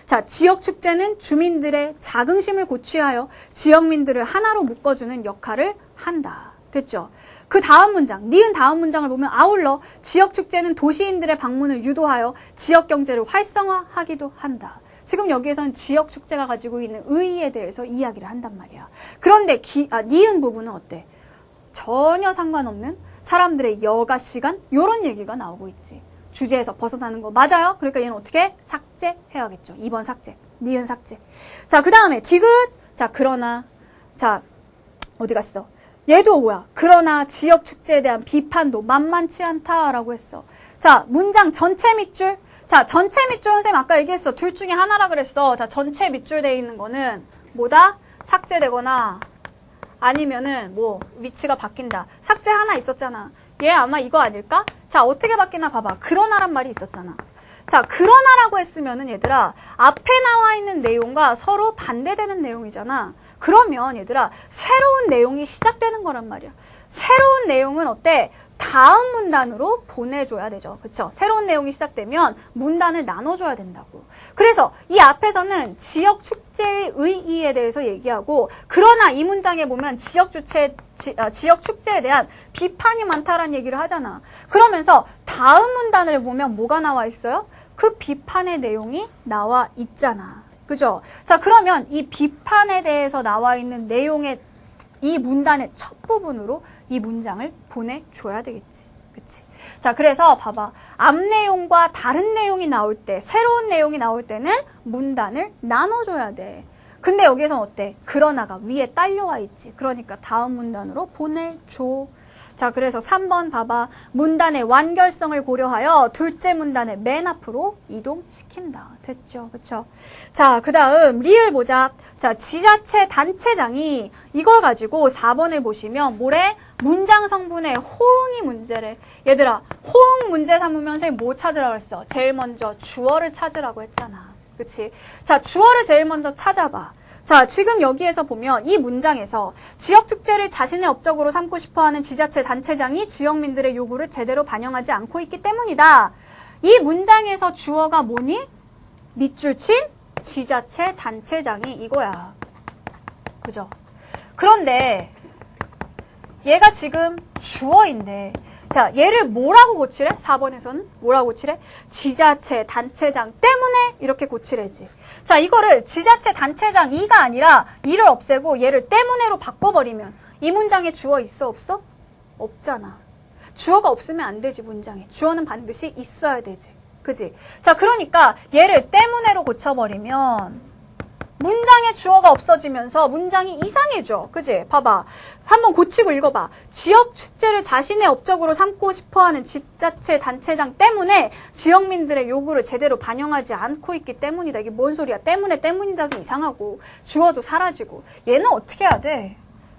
자, 지역축제는 주민들의 자긍심을 고취하여 지역민들을 하나로 묶어주는 역할을 한다. 됐죠? 그 다음 문장, 니은 다음 문장을 보면 아울러 지역축제는 도시인들의 방문을 유도하여 지역경제를 활성화하기도 한다. 지금 여기에서는 지역축제가 가지고 있는 의의에 대해서 이야기를 한단 말이야. 그런데 니은 부분은 어때? 전혀 상관없는 사람들의 여가 시간? 요런 얘기가 나오고 있지. 주제에서 벗어나는 거 맞아요? 그러니까 얘는 어떻게? 삭제해야겠죠. 2번 삭제. 니은 삭제. 자, 그 다음에 디귿. 자, 그러나. 자, 어디 갔어? 얘도 뭐야? 그러나 지역축제에 대한 비판도 만만치 않다라고 했어. 자, 문장 전체 밑줄. 자, 전체 밑줄 선생님 아까 얘기했어. 둘 중에 하나라 그랬어. 자, 전체 밑줄 돼 있는 거는 뭐다? 삭제되거나 아니면은 뭐 위치가 바뀐다. 삭제 하나 있었잖아. 얘 아마 이거 아닐까? 자, 어떻게 바뀌나 봐봐. 그러나란 말이 있었잖아. 자, 그러나라고 했으면은 얘들아 앞에 나와 있는 내용과 서로 반대되는 내용이잖아. 그러면 얘들아 새로운 내용이 시작되는 거란 말이야. 새로운 내용은 어때? 다음 문단으로 보내줘야 되죠. 그렇죠? 새로운 내용이 시작되면 문단을 나눠줘야 된다고. 그래서 이 앞에서는 지역 축제의 의의에 대해서 얘기하고 그러나 이 문장에 보면 지역 축제에 대한 비판이 많다라는 얘기를 하잖아. 그러면서 다음 문단을 보면 뭐가 나와 있어요? 그 비판의 내용이 나와 있잖아. 그죠? 자, 그러면 이 비판에 대해서 나와 있는 내용의 이 문단의 첫 부분으로 이 문장을 보내줘야 되겠지. 그치? 자, 그래서 봐봐. 앞 내용과 다른 내용이 나올 때, 새로운 내용이 나올 때는 문단을 나눠줘야 돼. 근데 여기에선 어때? 그러나가 위에 딸려와 있지. 그러니까 다음 문단으로 보내줘. 자, 그래서 3번 봐봐. 문단의 완결성을 고려하여 둘째 문단의 맨 앞으로 이동시킨다. 됐죠? 그쵸? 자, 그 다음 리을 보자. 자, 지자체 단체장이 이걸 가지고 4번을 보시면 뭐래? 문장 성분의 호응이 문제래. 얘들아, 호응 문제 삼으면 선생님 뭐 찾으라고 했어? 제일 먼저 주어를 찾으라고 했잖아. 그치? 자, 주어를 제일 먼저 찾아봐. 자, 지금 여기에서 보면 이 문장에서 지역축제를 자신의 업적으로 삼고 싶어하는 지자체 단체장이 지역민들의 요구를 제대로 반영하지 않고 있기 때문이다. 이 문장에서 주어가 뭐니? 밑줄 친 지자체 단체장이 이거야. 그죠? 그런데 얘가 지금 주어인데 자, 얘를 뭐라고 고치래? 4번에서는 뭐라고 고치래? 지자체 단체장 때문에 이렇게 고치래지. 자, 이거를 지자체 단체장 이가 아니라 이를 없애고 얘를 때문에로 바꿔버리면 이 문장에 주어 있어 없어? 없잖아. 주어가 없으면 안 되지 문장에. 주어는 반드시 있어야 되지. 그지? 자, 그러니까 얘를 때문에로 고쳐버리면 문장에 주어가 없어지면서 문장이 이상해져. 그지? 봐봐. 한번 고치고 읽어봐. 지역 축제를 자신의 업적으로 삼고 싶어하는 지자체 단체장 때문에 지역민들의 요구를 제대로 반영하지 않고 있기 때문이다. 이게 뭔 소리야? 때문이다도 이상하고 주어도 사라지고. 얘는 어떻게 해야 돼?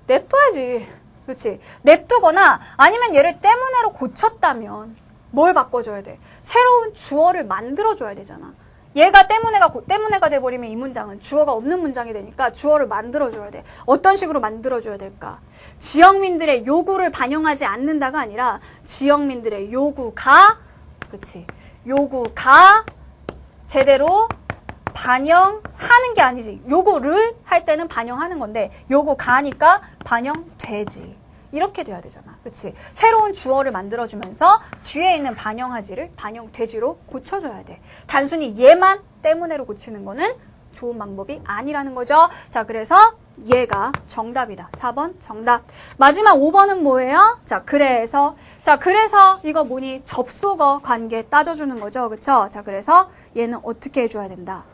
냅둬야지. 그렇지? 냅두거나 아니면 얘를 때문에로 고쳤다면 뭘 바꿔줘야 돼? 새로운 주어를 만들어줘야 되잖아. 얘가 때문에가 돼버리면 이 문장은 주어가 없는 문장이 되니까 주어를 만들어줘야 돼. 어떤 식으로 만들어줘야 될까? 지역민들의 요구를 반영하지 않는다가 아니라 지역민들의 요구가, 그치? 요구가 제대로 반영하는 게 아니지. 요구를 할 때는 반영하는 건데 요구가니까 반영되지. 이렇게 돼야 되잖아. 그치? 새로운 주어를 만들어주면서 뒤에 있는 반영하지를 반영되지로 고쳐줘야 돼. 단순히 얘만 때문에로 고치는 거는 좋은 방법이 아니라는 거죠. 자, 그래서 얘가 정답이다. 4번 정답. 마지막 5번은 뭐예요? 자, 그래서 이거 뭐니? 접속어 관계 따져주는 거죠. 그쵸? 자, 그래서 얘는 어떻게 해줘야 된다?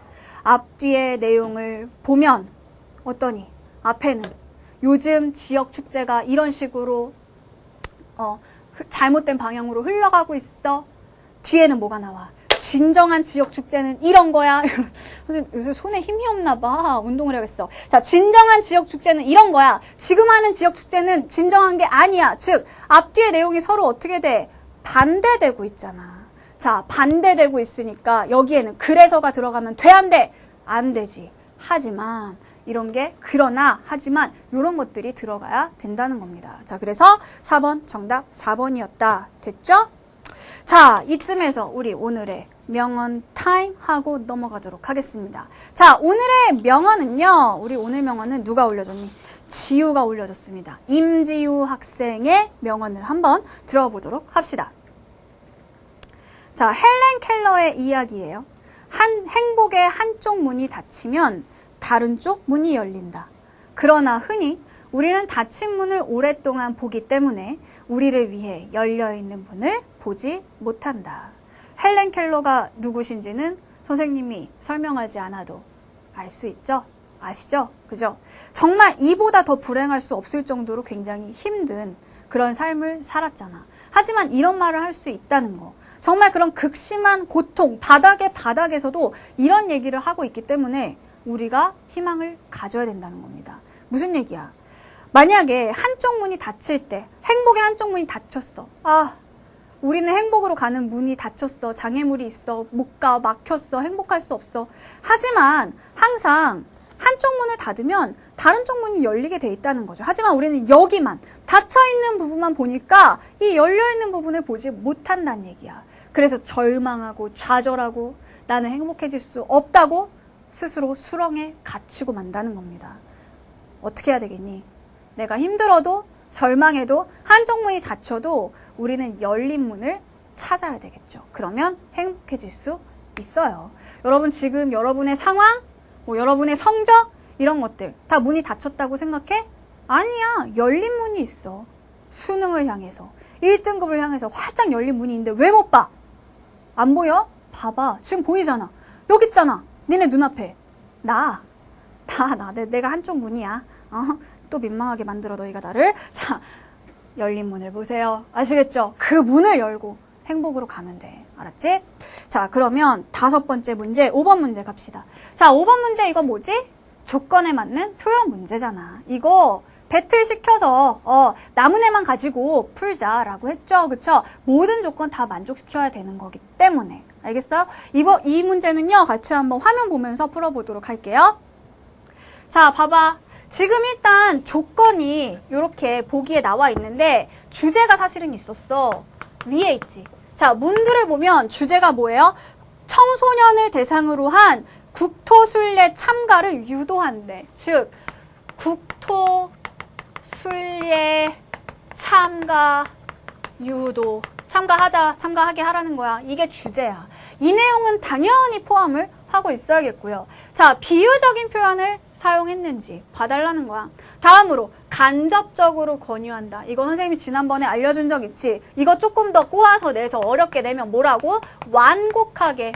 앞뒤의 내용을 보면 어떠니? 앞에는 요즘 지역 축제가 이런 식으로 잘못된 방향으로 흘러가고 있어. 뒤에는 뭐가 나와? 진정한 지역 축제는 이런 거야. 선생님 요새 손에 힘이 없나 봐. 운동을 해야겠어. 자, 진정한 지역 축제는 이런 거야. 지금 하는 지역 축제는 진정한 게 아니야. 즉 앞뒤의 내용이 서로 어떻게 돼? 반대되고 있잖아. 자, 반대되고 있으니까 여기에는 그래서가 들어가면 돼, 안 돼? 안 되지. 하지만 이런 게 하지만 이런 것들이 들어가야 된다는 겁니다. 자, 그래서 4번 정답 4번이었다. 됐죠? 자, 이쯤에서 우리 오늘의 명언 타임 하고 넘어가도록 하겠습니다. 자, 오늘의 명언은요. 우리 오늘 명언은 누가 올려줬니? 지우가 올려줬습니다. 임지우 학생의 명언을 한번 들어보도록 합시다. 자, 헬렌 켈러의 이야기예요. 행복의 한쪽 문이 닫히면 다른 쪽 문이 열린다. 그러나 흔히 우리는 닫힌 문을 오랫동안 보기 때문에 우리를 위해 열려있는 문을 보지 못한다. 헬렌 켈러가 누구신지는 선생님이 설명하지 않아도 알 수 있죠? 아시죠? 그죠? 정말 이보다 더 불행할 수 없을 정도로 굉장히 힘든 그런 삶을 살았잖아. 하지만 이런 말을 할 수 있다는 거. 정말 그런 극심한 고통, 바닥에서도 이런 얘기를 하고 있기 때문에 우리가 희망을 가져야 된다는 겁니다. 무슨 얘기야? 만약에 한쪽 문이 닫힐 때, 행복의 한쪽 문이 닫혔어. 아, 우리는 행복으로 가는 문이 닫혔어. 장애물이 있어. 못 가. 막혔어. 행복할 수 없어. 하지만 항상 한쪽 문을 닫으면 다른 쪽 문이 열리게 돼 있다는 거죠. 하지만 우리는 여기만, 닫혀있는 부분만 보니까 이 열려있는 부분을 보지 못한다는 얘기야. 그래서 절망하고 좌절하고 나는 행복해질 수 없다고 스스로 수렁에 갇히고 만다는 겁니다. 어떻게 해야 되겠니? 내가 힘들어도 절망해도 한쪽 문이 닫혀도 우리는 열린 문을 찾아야 되겠죠. 그러면 행복해질 수 있어요. 여러분 지금 여러분의 상황, 여러분의 성적 이런 것들 다 문이 닫혔다고 생각해? 아니야. 열린 문이 있어. 수능을 향해서 1등급을 향해서 활짝 열린 문이 있는데 왜 못 봐? 안 보여? 봐봐. 지금 보이잖아. 여기 있잖아. 니네 눈앞에. 내가 한쪽 문이야. 또 민망하게 만들어 너희가 나를. 자, 열린 문을 보세요. 아시겠죠? 그 문을 열고 행복으로 가면 돼. 알았지? 자, 그러면 5번째 문제, 5번 문제 갑시다. 자, 5번 문제 이거 뭐지? 조건에 맞는 표현 문제잖아. 이거 배틀시켜서 남은 애만 가지고 풀자라고 했죠. 그쵸? 모든 조건 다 만족시켜야 되는 거기 때문에. 알겠어요? 이 문제는요. 같이 한번 화면 보면서 풀어보도록 할게요. 자, 봐봐. 지금 일단 조건이 이렇게 보기에 나와 있는데 주제가 사실은 있었어. 위에 있지. 자, 문들을 보면 주제가 뭐예요? 청소년을 대상으로 한 국토순례 참가를 유도한대. 즉, 국토순례 참가 유도. 참가하게 하라는 거야. 이게 주제야. 이 내용은 당연히 포함을 하고 있어야겠고요. 자, 비유적인 표현을 사용했는지 봐달라는 거야. 다음으로 간접적으로 권유한다. 이거 선생님이 지난번에 알려준 적 있지? 이거 조금 더 꼬아서 내서 어렵게 내면 뭐라고? 완곡하게.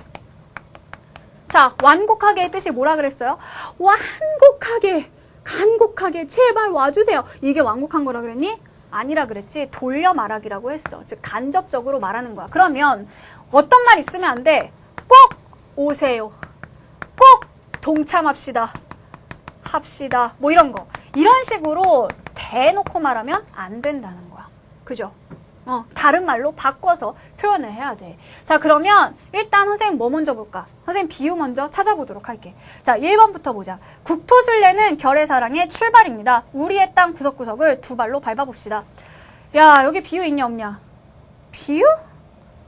자, 완곡하게의 뜻이 뭐라 그랬어요? 완곡하게, 간곡하게 제발 와주세요. 이게 완곡한 거라 그랬니? 아니라 그랬지. 돌려 말하기라고 했어. 즉 간접적으로 말하는 거야. 그러면 어떤 말 있으면 안 돼? 꼭 오세요. 꼭 동참합시다. 합시다. 뭐 이런 거. 이런 식으로 대놓고 말하면 안 된다는 거야. 그죠? 다른 말로 바꿔서 표현을 해야 돼. 자, 그러면 일단 선생님 뭐 먼저 볼까? 선생님 비유 먼저 찾아보도록 할게. 자, 1번부터 보자. 국토순례는 결의사랑의 출발입니다. 우리의 땅 구석구석을 두 발로 밟아봅시다. 야, 여기 비유 있냐 없냐? 비유?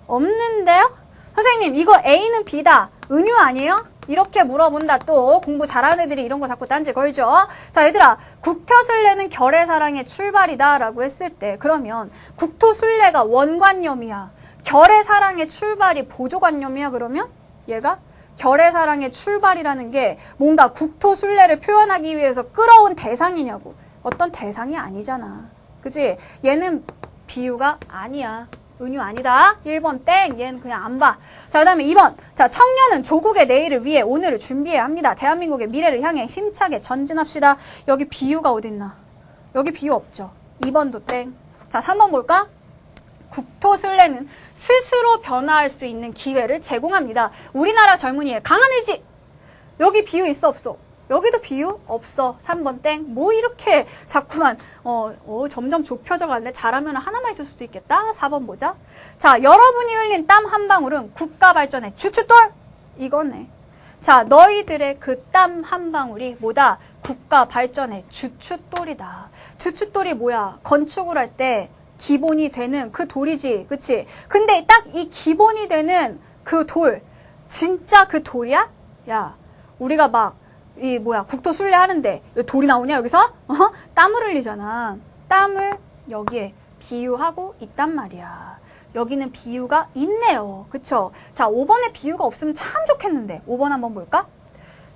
없는데요? 선생님 이거 A는 B다. 은유 아니에요? 이렇게 물어본다. 또 공부 잘하는 애들이 이런 거 자꾸 딴지 걸죠. 자, 얘들아, 국토순례는 결의사랑의 출발이다 라고 했을 때 그러면 국토순례가 원관념이야. 결의사랑의 출발이 보조관념이야. 그러면 얘가 결의사랑의 출발이라는 게 뭔가 국토순례를 표현하기 위해서 끌어온 대상이냐고. 어떤 대상이 아니잖아. 그치? 얘는 비유가 아니야. 은유 아니다. 1번 땡. 얘는 그냥 안 봐. 자, 그 다음에 2번. 자, 청년은 조국의 내일을 위해 오늘을 준비해야 합니다. 대한민국의 미래를 향해 힘차게 전진합시다. 여기 비유가 어딨나? 여기 비유 없죠. 2번도 땡. 자, 3번 볼까? 국토순례는 스스로 변화할 수 있는 기회를 제공합니다. 우리나라 젊은이의 강한 의지. 여기 비유 있어 없어? 여기도 비유 없어. 3번 땡. 뭐 이렇게 자꾸만 점점 좁혀져 갈래? 잘하면 하나만 있을 수도 있겠다. 4번 보자. 자, 여러분이 흘린 땀 한 방울은 국가 발전의 주춧돌. 이거네. 자, 너희들의 그 땀 한 방울이 뭐다? 국가 발전의 주춧돌이다. 주춧돌이 뭐야? 건축을 할 때 기본이 되는 그 돌이지. 그치? 근데 딱 이 기본이 되는 그 돌. 진짜 그 돌이야? 야, 우리가 막 국토순례 하는데 돌이 나오냐 여기서? 땀을 흘리잖아. 땀을 여기에 비유하고 있단 말이야. 여기는 비유가 있네요. 그쵸? 자, 5번에 비유가 없으면 참 좋겠는데. 5번 한번 볼까?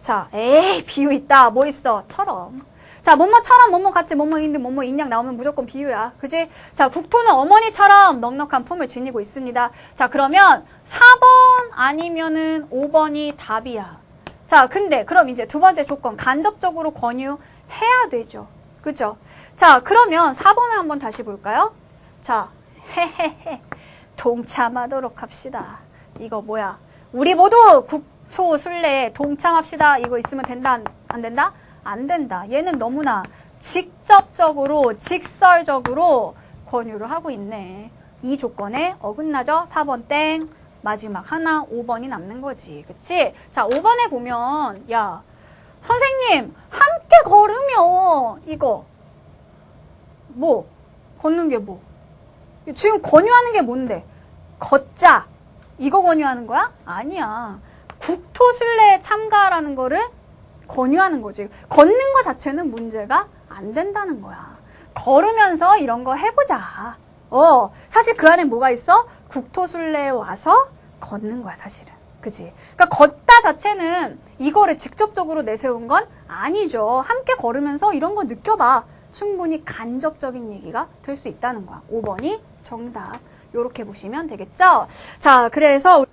자, 에이 비유 있다. 뭐 있어? 처럼. 자, 뭐뭐처럼 뭐뭐 같이 뭐뭐인데 뭐뭐 인양 나오면 무조건 비유야. 그지? 자, 국토는 어머니처럼 넉넉한 품을 지니고 있습니다. 자, 그러면 4번 아니면은 5번이 답이야. 자, 근데 그럼 이제 두 번째 조건 간접적으로 권유해야 되죠. 그죠? 자, 그러면 4번을 한번 다시 볼까요? 자, 헤헤헤 동참하도록 합시다. 이거 뭐야? 우리 모두 국토순례에 동참합시다. 이거 있으면 된다? 안 된다? 안 된다. 얘는 너무나 직접적으로 직설적으로 권유를 하고 있네. 이 조건에 어긋나죠? 4번 땡. 마지막 하나 5번이 남는 거지. 그치? 자, 5번에 보면 야, 선생님 함께 걸으면 이거 뭐? 걷는 게 뭐? 지금 권유하는 게 뭔데? 걷자. 이거 권유하는 거야? 아니야. 국토순례에 참가라는 거를 권유하는 거지. 걷는 거 자체는 문제가 안 된다는 거야. 걸으면서 이런 거 해보자. 사실 그 안에 뭐가 있어? 국토순례에 와서 걷는 거야, 사실은. 그지? 그러니까 걷다 자체는 이거를 직접적으로 내세운 건 아니죠. 함께 걸으면서 이런 거 느껴봐. 충분히 간접적인 얘기가 될 수 있다는 거야. 5번이 정답. 요렇게 보시면 되겠죠? 자, 그래서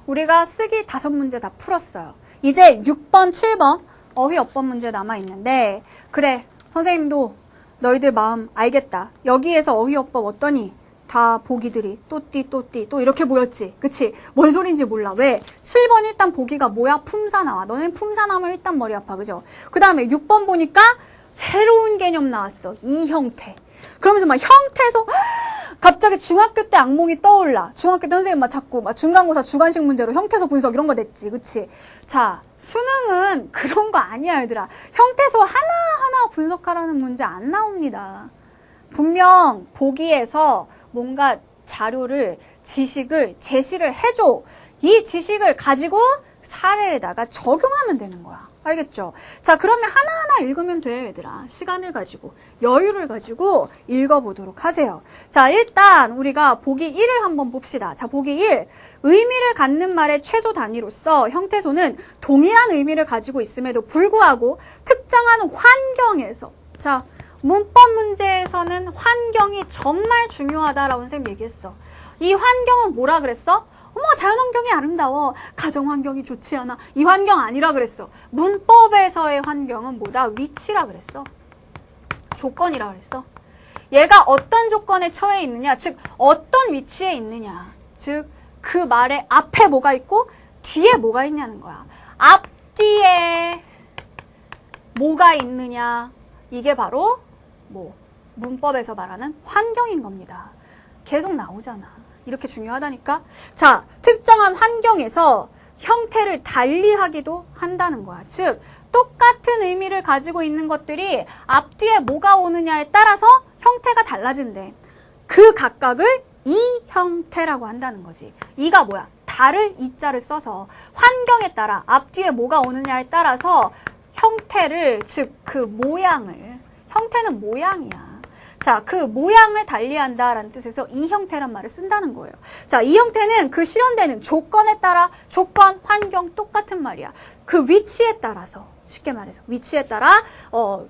우리가 쓰기 5문제 다 풀었어요. 이제 6번, 7번 어휘어법 문제 남아있는데 그래, 선생님도 너희들 마음 알겠다. 여기에서 어휘어법 어떠니? 다 보기들이 또띠 또 이렇게 보였지. 그치? 뭔 소린지 몰라. 왜? 7번 일단 보기가 뭐야? 품사 나와. 너는 품사 나오면 일단 머리 아파. 그죠? 그 다음에 6번 보니까 새로운 개념 나왔어. 이 형태. 그러면서 막 형태에서 갑자기 중학교 때 악몽이 떠올라. 중학교 때 선생님 막 자꾸 막 중간고사 주관식 문제로 형태소 분석 이런 거 냈지. 그치? 자, 수능은 그런 거 아니야, 얘들아. 형태소 하나하나 분석하라는 문제 안 나옵니다. 분명 보기에서 뭔가 자료를, 지식을 제시를 해줘. 이 지식을 가지고 사례에다가 적용하면 되는 거야. 알겠죠? 자, 그러면 하나하나 읽으면 돼요, 얘들아. 시간을 가지고, 여유를 가지고 읽어보도록 하세요. 자, 일단 우리가 보기 1을 한번 봅시다. 자, 보기 1. 의미를 갖는 말의 최소 단위로서 형태소는 동일한 의미를 가지고 있음에도 불구하고 특정한 환경에서, 자, 문법 문제에서는 환경이 정말 중요하다라고 선생님 얘기했어. 이 환경은 뭐라 그랬어? 어머, 자연환경이 아름다워. 가정환경이 좋지 않아. 이 환경 아니라 그랬어. 문법에서의 환경은 뭐다? 위치라 그랬어. 조건이라 그랬어. 얘가 어떤 조건에 처해 있느냐, 즉 어떤 위치에 있느냐, 즉 그 말의 앞에 뭐가 있고 뒤에 뭐가 있냐는 거야. 앞뒤에 뭐가 있느냐, 이게 바로 뭐 문법에서 말하는 환경인 겁니다. 계속 나오잖아. 이렇게 중요하다니까. 자, 특정한 환경에서 형태를 달리하기도 한다는 거야. 즉 똑같은 의미를 가지고 있는 것들이 앞뒤에 뭐가 오느냐에 따라서 형태가 달라진대. 그 각각을 이 형태라고 한다는 거지. 이가 뭐야? 다를 이자를 써서 환경에 따라 앞뒤에 뭐가 오느냐에 따라서 형태를, 즉 그 모양을, 형태는 모양이야. 자, 그 모양을 달리한다라는 뜻에서 이 형태란 말을 쓴다는 거예요. 자, 이 형태는 그 실현되는 조건에 따라, 조건, 환경 똑같은 말이야. 그 위치에 따라서, 쉽게 말해서 위치에 따라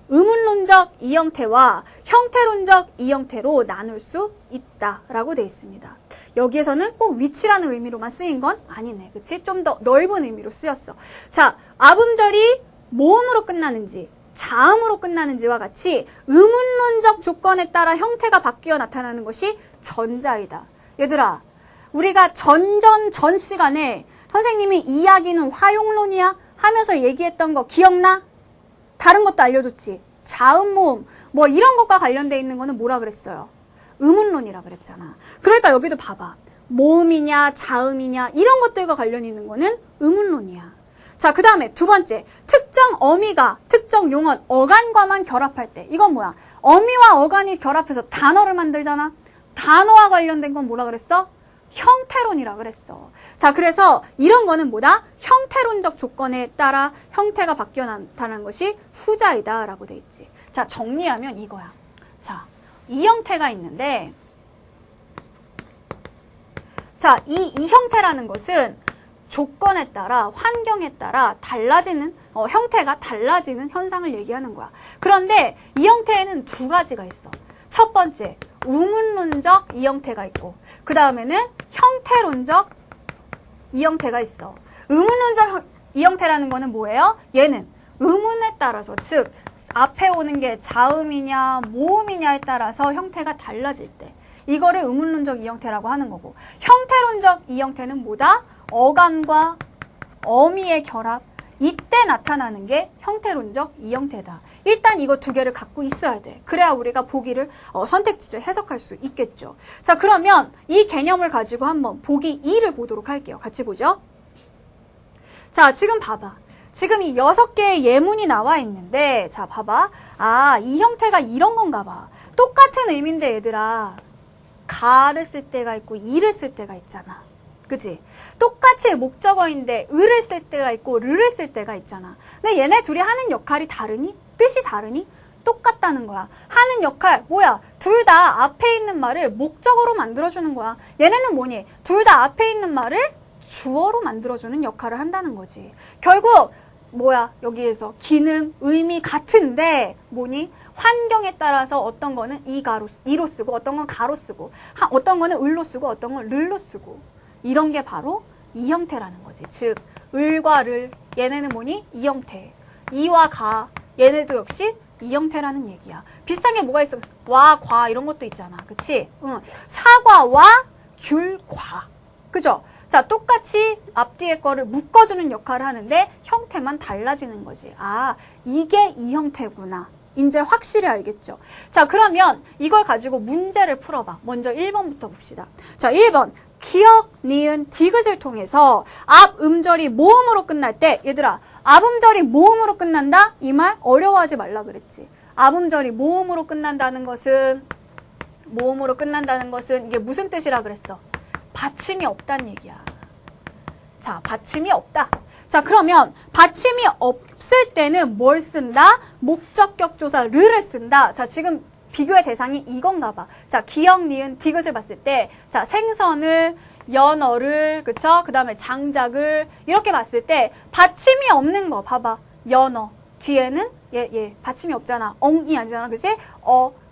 의문론적 이 형태와 형태론적 이 형태로 나눌 수 있다라고 돼 있습니다. 여기에서는 꼭 위치라는 의미로만 쓰인 건 아니네. 그치? 좀 더 넓은 의미로 쓰였어. 자, 아음절이 모음으로 끝나는지 자음으로 끝나는지와 같이 의문론적 조건에 따라 형태가 바뀌어 나타나는 것이 전자이다. 얘들아, 우리가 전 시간에 선생님이 이야기는 화용론이야 하면서 얘기했던 거 기억나? 다른 것도 알려줬지. 자음, 모음 뭐 이런 것과 관련돼 있는 거는 뭐라 그랬어요? 의문론이라 그랬잖아. 그러니까 여기도 봐봐. 모음이냐 자음이냐 이런 것들과 관련 있는 거는 의문론이야. 자, 그 다음에 두 번째, 특정 어미가 특정 용언, 어간과만 결합할 때. 이건 뭐야? 어미와 어간이 결합해서 단어를 만들잖아. 단어와 관련된 건 뭐라 그랬어? 형태론이라 그랬어. 자, 그래서 이런 거는 뭐다? 형태론적 조건에 따라 형태가 바뀌어 나타나는 것이 후자이다 라고 돼 있지. 자, 정리하면 이거야. 자, 이 형태가 있는데, 자, 이 형태라는 것은 조건에 따라, 환경에 따라 달라지는, 형태가 달라지는 현상을 얘기하는 거야. 그런데 이 형태에는 두 가지가 있어. 첫 번째, 우문론적 이 형태가 있고, 그 다음에는 형태론적 이 형태가 있어. 의문론적 이 형태라는 거는 뭐예요? 얘는 의문에 따라서, 즉 앞에 오는 게 자음이냐 모음이냐에 따라서 형태가 달라질 때, 이거를 의문론적 이 형태라고 하는 거고, 형태론적 이 형태는 뭐다? 어간과 어미의 결합, 이때 나타나는 게 형태론적 이 형태다. 일단 이거 두 개를 갖고 있어야 돼. 그래야 우리가 보기를 선택지를 해석할 수 있겠죠. 자, 그러면 이 개념을 가지고 한번 보기 2를 보도록 할게요. 같이 보죠. 자, 지금 봐봐. 지금 이 6개의 예문이 나와 있는데, 자, 봐봐. 아, 이 형태가 이런 건가 봐. 똑같은 의미인데 얘들아, 가를 쓸 때가 있고 이를 쓸 때가 있잖아. 그치? 똑같이 목적어인데 을을 쓸 때가 있고 르를 쓸 때가 있잖아. 근데 얘네 둘이 하는 역할이 다르니? 뜻이 다르니? 똑같다는 거야. 하는 역할 뭐야? 둘 다 앞에 있는 말을 목적어로 만들어주는 거야. 얘네는 뭐니? 둘 다 앞에 있는 말을 주어로 만들어주는 역할을 한다는 거지. 결국 뭐야? 여기에서 기능, 의미 같은데 뭐니? 환경에 따라서 어떤 거는 이로 쓰고 어떤 건 가로 쓰고 어떤 거는 을로 쓰고 어떤 건 르로 쓰고, 이런 게 바로 이 형태라는 거지. 즉 을과 를, 얘네는 뭐니? 이 형태. 이와 가, 얘네도 역시 이 형태라는 얘기야. 비슷한 게 뭐가 있어? 와, 과 이런 것도 있잖아. 그치? 응. 사과와 귤, 과. 그죠? 자, 똑같이 앞뒤에 거를 묶어주는 역할을 하는데 형태만 달라지는 거지. 아, 이게 이 형태구나 이제 확실히 알겠죠? 자, 그러면 이걸 가지고 문제를 풀어봐. 먼저 1번부터 봅시다. 자, 1번. 기역, 니은, 디귿을 통해서 앞 음절이 모음으로 끝날 때, 얘들아, 앞 음절이 모음으로 끝난다? 이 말 어려워하지 말라 그랬지. 앞 음절이 모음으로 끝난다는 것은 이게 무슨 뜻이라 그랬어? 받침이 없다는 얘기야. 자, 받침이 없다. 자, 그러면 받침이 없을 때는 뭘 쓴다? 목적격 조사 르를 쓴다. 자, 지금 비교의 대상이 이건가 봐. 자, 기역, 니은, 디귿을 봤을 때, 자, 생선을, 연어를, 그쵸? 그 다음에 장작을, 이렇게 봤을 때, 받침이 없는 거, 봐봐. 연어. 뒤에는, 받침이 없잖아. 엉이 아니잖아. 그치?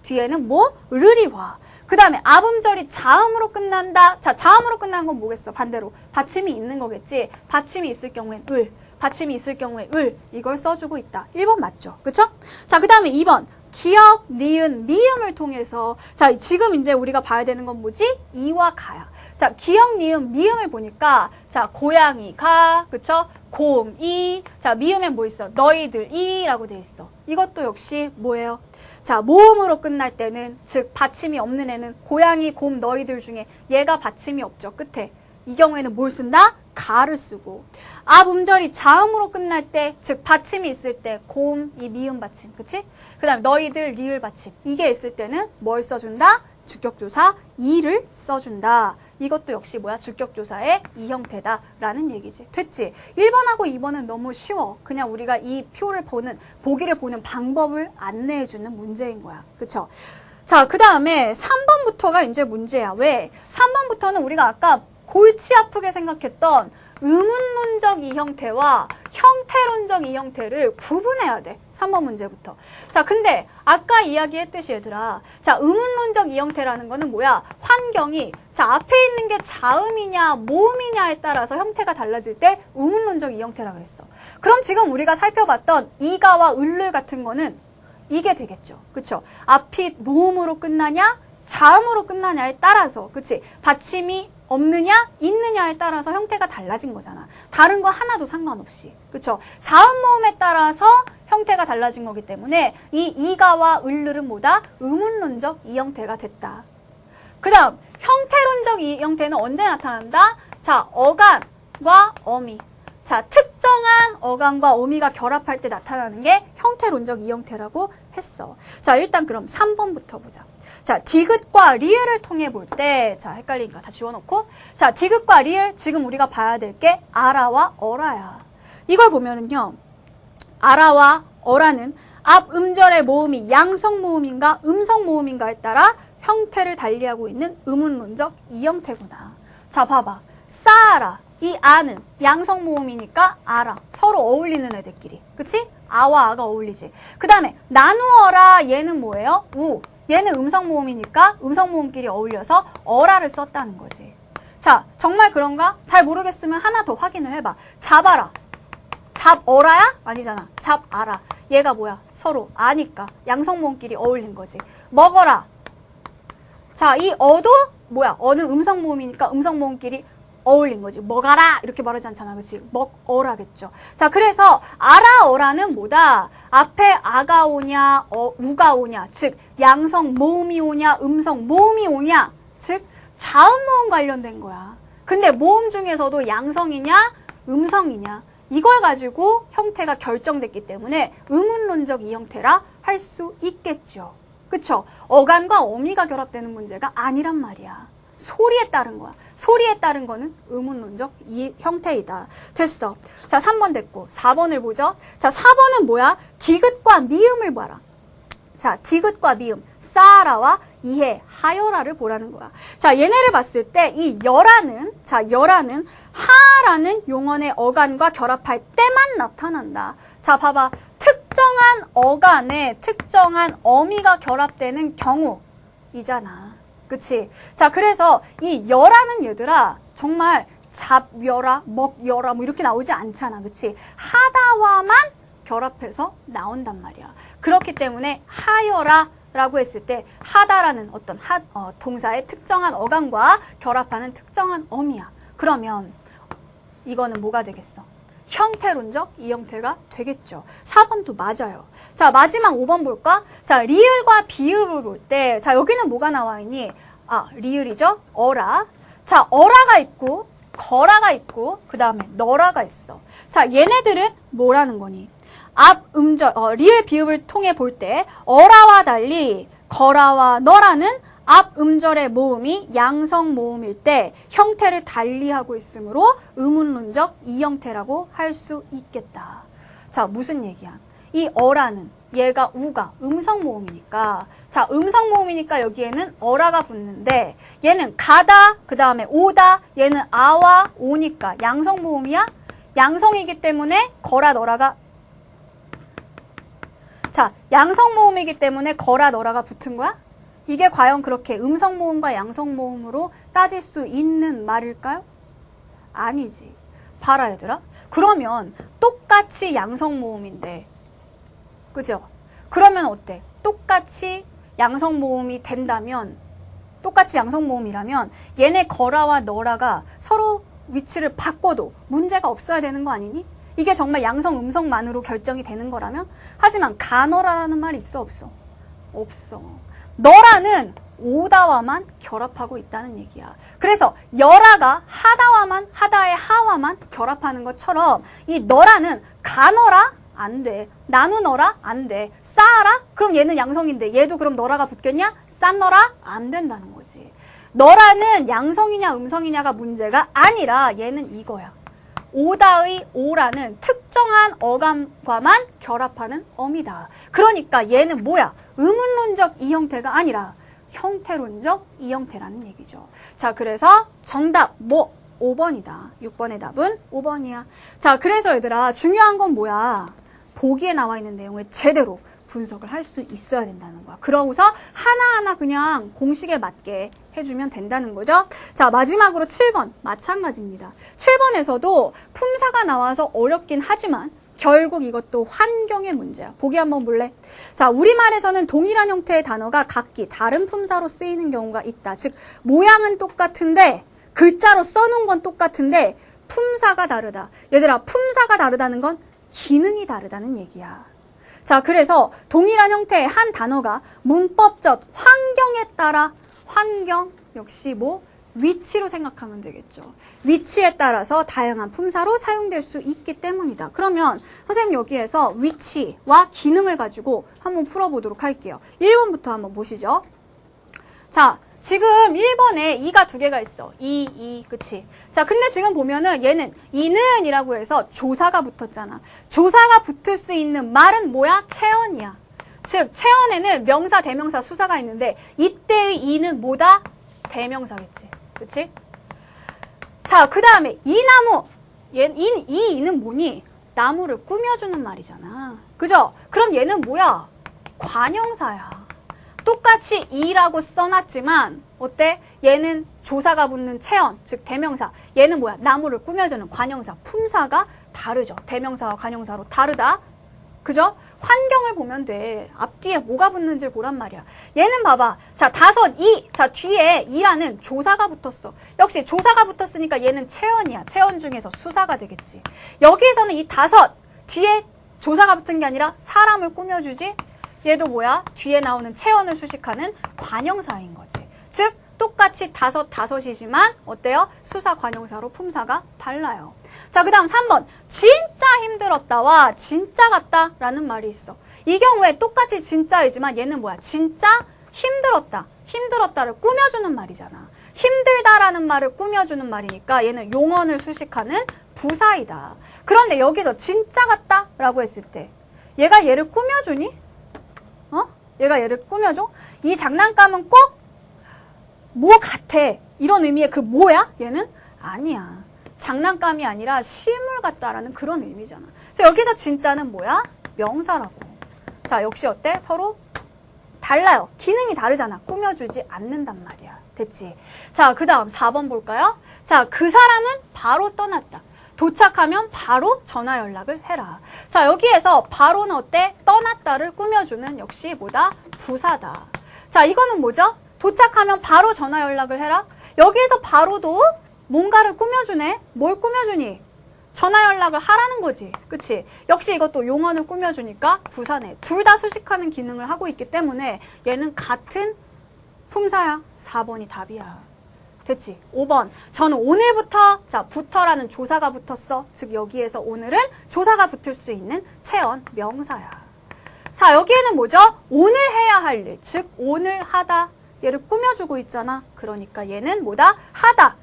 뒤에는 뭐? 르리 와. 그 다음에 앞음절이 자음으로 끝난다. 자, 자음으로 끝난 건 뭐겠어? 반대로. 받침이 있는 거겠지? 받침이 있을 경우엔 을. 받침이 있을 경우에 을. 이걸 써주고 있다. 1번 맞죠? 그쵸? 자, 그 다음에 2번. 기역, 니은, 미음을 통해서 자, 지금 이제 우리가 봐야 되는 건 뭐지? 이와 가야. 자, 기역, 니은, 미음을 보니까 자, 고양이, 가, 그쵸? 곰, 이. 자, 미음엔 뭐 있어? 너희들, 이라고 돼 있어. 이것도 역시 뭐예요? 자, 모음으로 끝날 때는 즉 받침이 없는 애는 고양이, 곰, 너희들 중에 얘가 받침이 없죠. 끝에. 이 경우에는 뭘 쓴다? 가를 쓰고. 앞 음절이 자음으로 끝날 때, 즉 받침이 있을 때 곰, 이 미음 받침, 그치? 그 다음 너희들, 리을 받침. 이게 있을 때는 뭘 써준다? 주격조사 이를 써준다. 이것도 역시 뭐야? 주격조사의 이 형태다라는 얘기지. 됐지? 1번하고 2번은 너무 쉬워. 그냥 우리가 이 표를 보기를 보는 방법을 안내해주는 문제인 거야. 그쵸? 자, 그 다음에 3번부터가 이제 문제야. 왜? 3번부터는 우리가 아까 골치 아프게 생각했던 의문론적 이 형태와 형태론적 이 형태를 구분해야 돼. 3번 문제부터. 자, 근데 아까 이야기했듯이 얘들아. 자, 의문론적 이 형태라는 거는 뭐야? 환경이 자, 앞에 있는 게 자음이냐 모음이냐에 따라서 형태가 달라질 때 의문론적 이 형태라 그랬어. 그럼 지금 우리가 살펴봤던 이가와 을를 같은 거는 이게 되겠죠. 그쵸? 앞이 모음으로 끝나냐 자음으로 끝나냐에 따라서 그치? 받침이 없느냐 있느냐에 따라서 형태가 달라진 거잖아. 다른 거 하나도 상관없이. 그쵸? 자음 모음에 따라서 형태가 달라진 거기 때문에 이 이가와 을을은 뭐다? 의문론적 이 형태가 됐다. 그 다음 형태론적 이 형태는 언제 나타난다? 자, 어간과 어미. 자, 특정한 어간과 어미가 결합할 때 나타나는 게 형태론적 이 형태라고 했어. 자, 일단 그럼 3번부터 보자. 자, 디귿과 리을을 통해 볼 때, 자, 헷갈리니까 다 지워놓고. 자, 디귿과 리을, 지금 우리가 봐야 될 게 아라와 어라야. 이걸 보면은요, 아라와 어라는 앞 음절의 모음이 양성 모음인가 음성 모음인가에 따라 형태를 달리하고 있는 의문론적 이 형태구나. 자, 봐봐. 싸아라. 이 아는 양성 모음이니까 아라. 서로 어울리는 애들끼리. 그치? 아와 아가 어울리지. 그 다음에 나누어라. 얘는 뭐예요? 우. 얘는 음성 모음이니까 음성 모음끼리 어울려서 어라를 썼다는 거지. 자, 정말 그런가? 잘 모르겠으면 하나 더 확인을 해봐. 잡아라. 잡어라야? 아니잖아. 잡아라. 얘가 뭐야? 서로 아니까 양성 모음끼리 어울린 거지. 먹어라. 자, 이 어도 뭐야? 어는 음성 모음이니까 음성 모음끼리 어울린 거지. 먹어라 이렇게 말하지 않잖아. 그치? 먹어라겠죠. 자, 그래서 아라 어라는 뭐다? 앞에 아가 오냐 우가 오냐, 즉 양성 모음이 오냐 음성 모음이 오냐, 즉 자음 모음 관련된 거야. 근데 모음 중에서도 양성이냐 음성이냐 이걸 가지고 형태가 결정됐기 때문에 의문론적 이 형태라 할 수 있겠죠. 그쵸? 어간과 어미가 결합되는 문제가 아니란 말이야. 소리에 따른 거야. 소리에 따른 거는 의문론적 이 형태이다. 됐어. 자, 3번 됐고 4번을 보죠. 자, 4번은 뭐야? 디귿과 미음을 봐라. 자, 디귿과 미음, 싸라와 이해, 하여라를 보라는 거야. 자, 얘네를 봤을 때 이 여라는, 자, 여라는 하라는 용언의 어간과 결합할 때만 나타난다. 자, 봐봐. 특정한 어간에 특정한 어미가 결합되는 경우이잖아. 그치? 자, 그래서 이 여라는 얘들아 정말 잡여라, 먹여라 뭐 이렇게 나오지 않잖아. 그치? 하다와만 결합해서 나온단 말이야. 그렇기 때문에 하여라 라고 했을 때 하다라는 어떤 동사의 특정한 어간과 결합하는 특정한 어미야. 그러면 이거는 뭐가 되겠어? 형태론적 이 형태가 되겠죠. 4번도 맞아요. 자, 마지막 5번 볼까? 자, 리을과 비읍을 볼 때, 자, 여기는 뭐가 나와 있니? 아, 리을이죠? 어라. 자, 어라가 있고, 거라가 있고, 그 다음에 너라가 있어. 자, 얘네들은 뭐라는 거니? 앞 음절, 리을 비읍을 통해 볼 때, 어라와 달리, 거라와 너라는 앞 음절의 모음이 양성 모음일 때 형태를 달리하고 있으므로 의문론적 이 형태라고 할 수 있겠다. 자, 무슨 얘기야? 이 어라는 얘가 우가 음성 모음이니까, 자, 음성 모음이니까 여기에는 어라가 붙는데 얘는 가다, 그 다음에 오다, 얘는 아와 오니까 양성 모음이야? 양성이기 때문에 거라 너라가, 자, 양성 모음이기 때문에 거라 너라가 붙은 거야? 이게 과연 그렇게 음성 모음과 양성 모음으로 따질 수 있는 말일까요? 아니지. 봐라 얘들아. 그러면 똑같이 양성 모음인데, 그죠? 그러면 어때? 똑같이 양성 모음이 된다면, 똑같이 양성 모음이라면 얘네 거라와 너라가 서로 위치를 바꿔도 문제가 없어야 되는 거 아니니? 이게 정말 양성 음성만으로 결정이 되는 거라면? 하지만 가너라라는 말이 있어 없어? 없어. 너라는 오다와만 결합하고 있다는 얘기야. 그래서 여라가 하다와만, 하다의 하와만 결합하는 것처럼 이 너라는 가너라? 안 돼. 나누너라? 안 돼. 싸라? 그럼 얘는 양성인데 얘도 그럼 너라가 붙겠냐? 싼너라? 안 된다는 거지. 너라는 양성이냐 음성이냐가 문제가 아니라 얘는 이거야. 오다의 오라는 특정한 어감과만 결합하는 어미다. 그러니까 얘는 뭐야? 의문론적 이 형태가 아니라 형태론적 이 형태라는 얘기죠. 자, 그래서 정답 뭐? 5번이다. 6번의 답은 5번이야. 자, 그래서 얘들아 중요한 건 뭐야? 보기에 나와 있는 내용을 제대로 분석을 할 수 있어야 된다는 거야. 그러고서 하나하나 그냥 공식에 맞게 해주면 된다는 거죠. 자, 마지막으로 7번 마찬가지입니다. 7번에서도 품사가 나와서 어렵긴 하지만 결국 이것도 환경의 문제야. 보기 한번 볼래? 자, 우리말에서는 동일한 형태의 단어가 각기 다른 품사로 쓰이는 경우가 있다. 즉, 모양은 똑같은데 글자로 써놓은 건 똑같은데 품사가 다르다. 얘들아, 품사가 다르다는 건 기능이 다르다는 얘기야. 자, 그래서 동일한 형태의 한 단어가 문법적 환경에 따라, 환경 역시 뭐 위치로 생각하면 되겠죠. 위치에 따라서 다양한 품사로 사용될 수 있기 때문이다. 그러면 선생님 여기에서 위치와 기능을 가지고 한번 풀어보도록 할게요. 1번부터 한번 보시죠. 자, 지금 1번에 이가 두 개가 있어. 그치? 자, 근데 지금 보면은 얘는 이는 이라고 해서 조사가 붙었잖아. 조사가 붙을 수 있는 말은 뭐야? 체언이야. 즉, 체언에는 명사, 대명사, 수사가 있는데 이때의 이는 뭐다? 대명사겠지. 그치? 자, 그 다음에 이 나무. 이 이는 뭐니? 나무를 꾸며주는 말이잖아. 그죠? 그럼 얘는 뭐야? 관형사야. 똑같이 이라고 써놨지만 어때? 얘는 조사가 붙는 체언, 즉 대명사. 얘는 뭐야? 나무를 꾸며주는 관형사. 품사가 다르죠. 대명사와 관형사로 다르다. 그죠? 환경을 보면 돼. 앞뒤에 뭐가 붙는지 보란 말이야. 얘는 봐봐. 자, 다섯, 이. 자, 뒤에 이라는 조사가 붙었어. 역시 조사가 붙었으니까 얘는 체언이야. 체언 중에서 수사가 되겠지. 여기에서는 이 다섯, 뒤에 조사가 붙은 게 아니라 사람을 꾸며주지. 얘도 뭐야? 뒤에 나오는 체언을 수식하는 관형사인 거지. 즉, 똑같이 다섯이지만 어때요? 수사 관형사로 품사가 달라요. 자, 그 다음 3번. 진짜 힘들었다와 진짜 같다 라는 말이 있어. 이 경우에 똑같이 진짜이지만 얘는 뭐야? 진짜 힘들었다. 힘들었다를 꾸며주는 말이잖아. 힘들다라는 말을 꾸며주는 말이니까 얘는 용언을 수식하는 부사이다. 그런데 여기서 진짜 같다 라고 했을 때 얘가 얘를 꾸며주니? 얘가 얘를 꾸며줘? 이 장난감은 꼭 뭐 같아. 이런 의미의 그 뭐야? 얘는 아니야. 장난감이 아니라 실물 같다라는 그런 의미잖아. 그래서 여기서 진짜는 뭐야? 명사라고. 자, 역시 어때? 서로 달라요. 기능이 다르잖아. 꾸며주지 않는단 말이야. 됐지? 자, 그 다음 4번 볼까요? 자, 그 사람은 바로 떠났다. 도착하면 바로 전화 연락을 해라. 자, 여기에서 바로는 어때? 떠났다를 꾸며주는 역시 뭐다? 부사다. 자, 이거는 뭐죠? 도착하면 바로 전화 연락을 해라. 여기에서 바로도 뭔가를 꾸며주네. 뭘 꾸며주니? 전화 연락을 하라는 거지. 그치? 역시 이것도 용언을 꾸며주니까 부사네. 둘 다 수식하는 기능을 하고 있기 때문에 얘는 같은 품사야. 4번이 답이야. 됐지? 5번. 저는 오늘부터, 자, 부터라는 조사가 붙었어. 즉, 여기에서 오늘은 조사가 붙을 수 있는 체언 명사야. 자, 여기에는 뭐죠? 오늘 해야 할 일. 즉, 오늘 하다. 얘를 꾸며주고 있잖아. 그러니까 얘는 뭐다? 하다.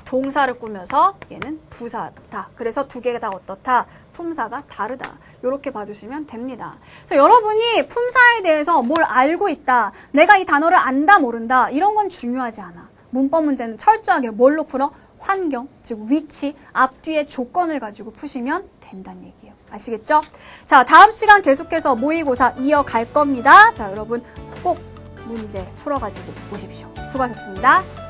동사를 꾸며서 얘는 부사다. 그래서 두 개가 다 어떻다? 품사가 다르다. 이렇게 봐주시면 됩니다. 그래서 여러분이 품사에 대해서 뭘 알고 있다. 내가 이 단어를 안다, 모른다. 이런 건 중요하지 않아. 문법 문제는 철저하게 뭘로 풀어? 환경, 즉 위치, 앞뒤의 조건을 가지고 푸시면 된다는 얘기예요. 아시겠죠? 자, 다음 시간 계속해서 모의고사 이어갈 겁니다. 자, 여러분 꼭 문제 풀어가지고 오십시오. 수고하셨습니다.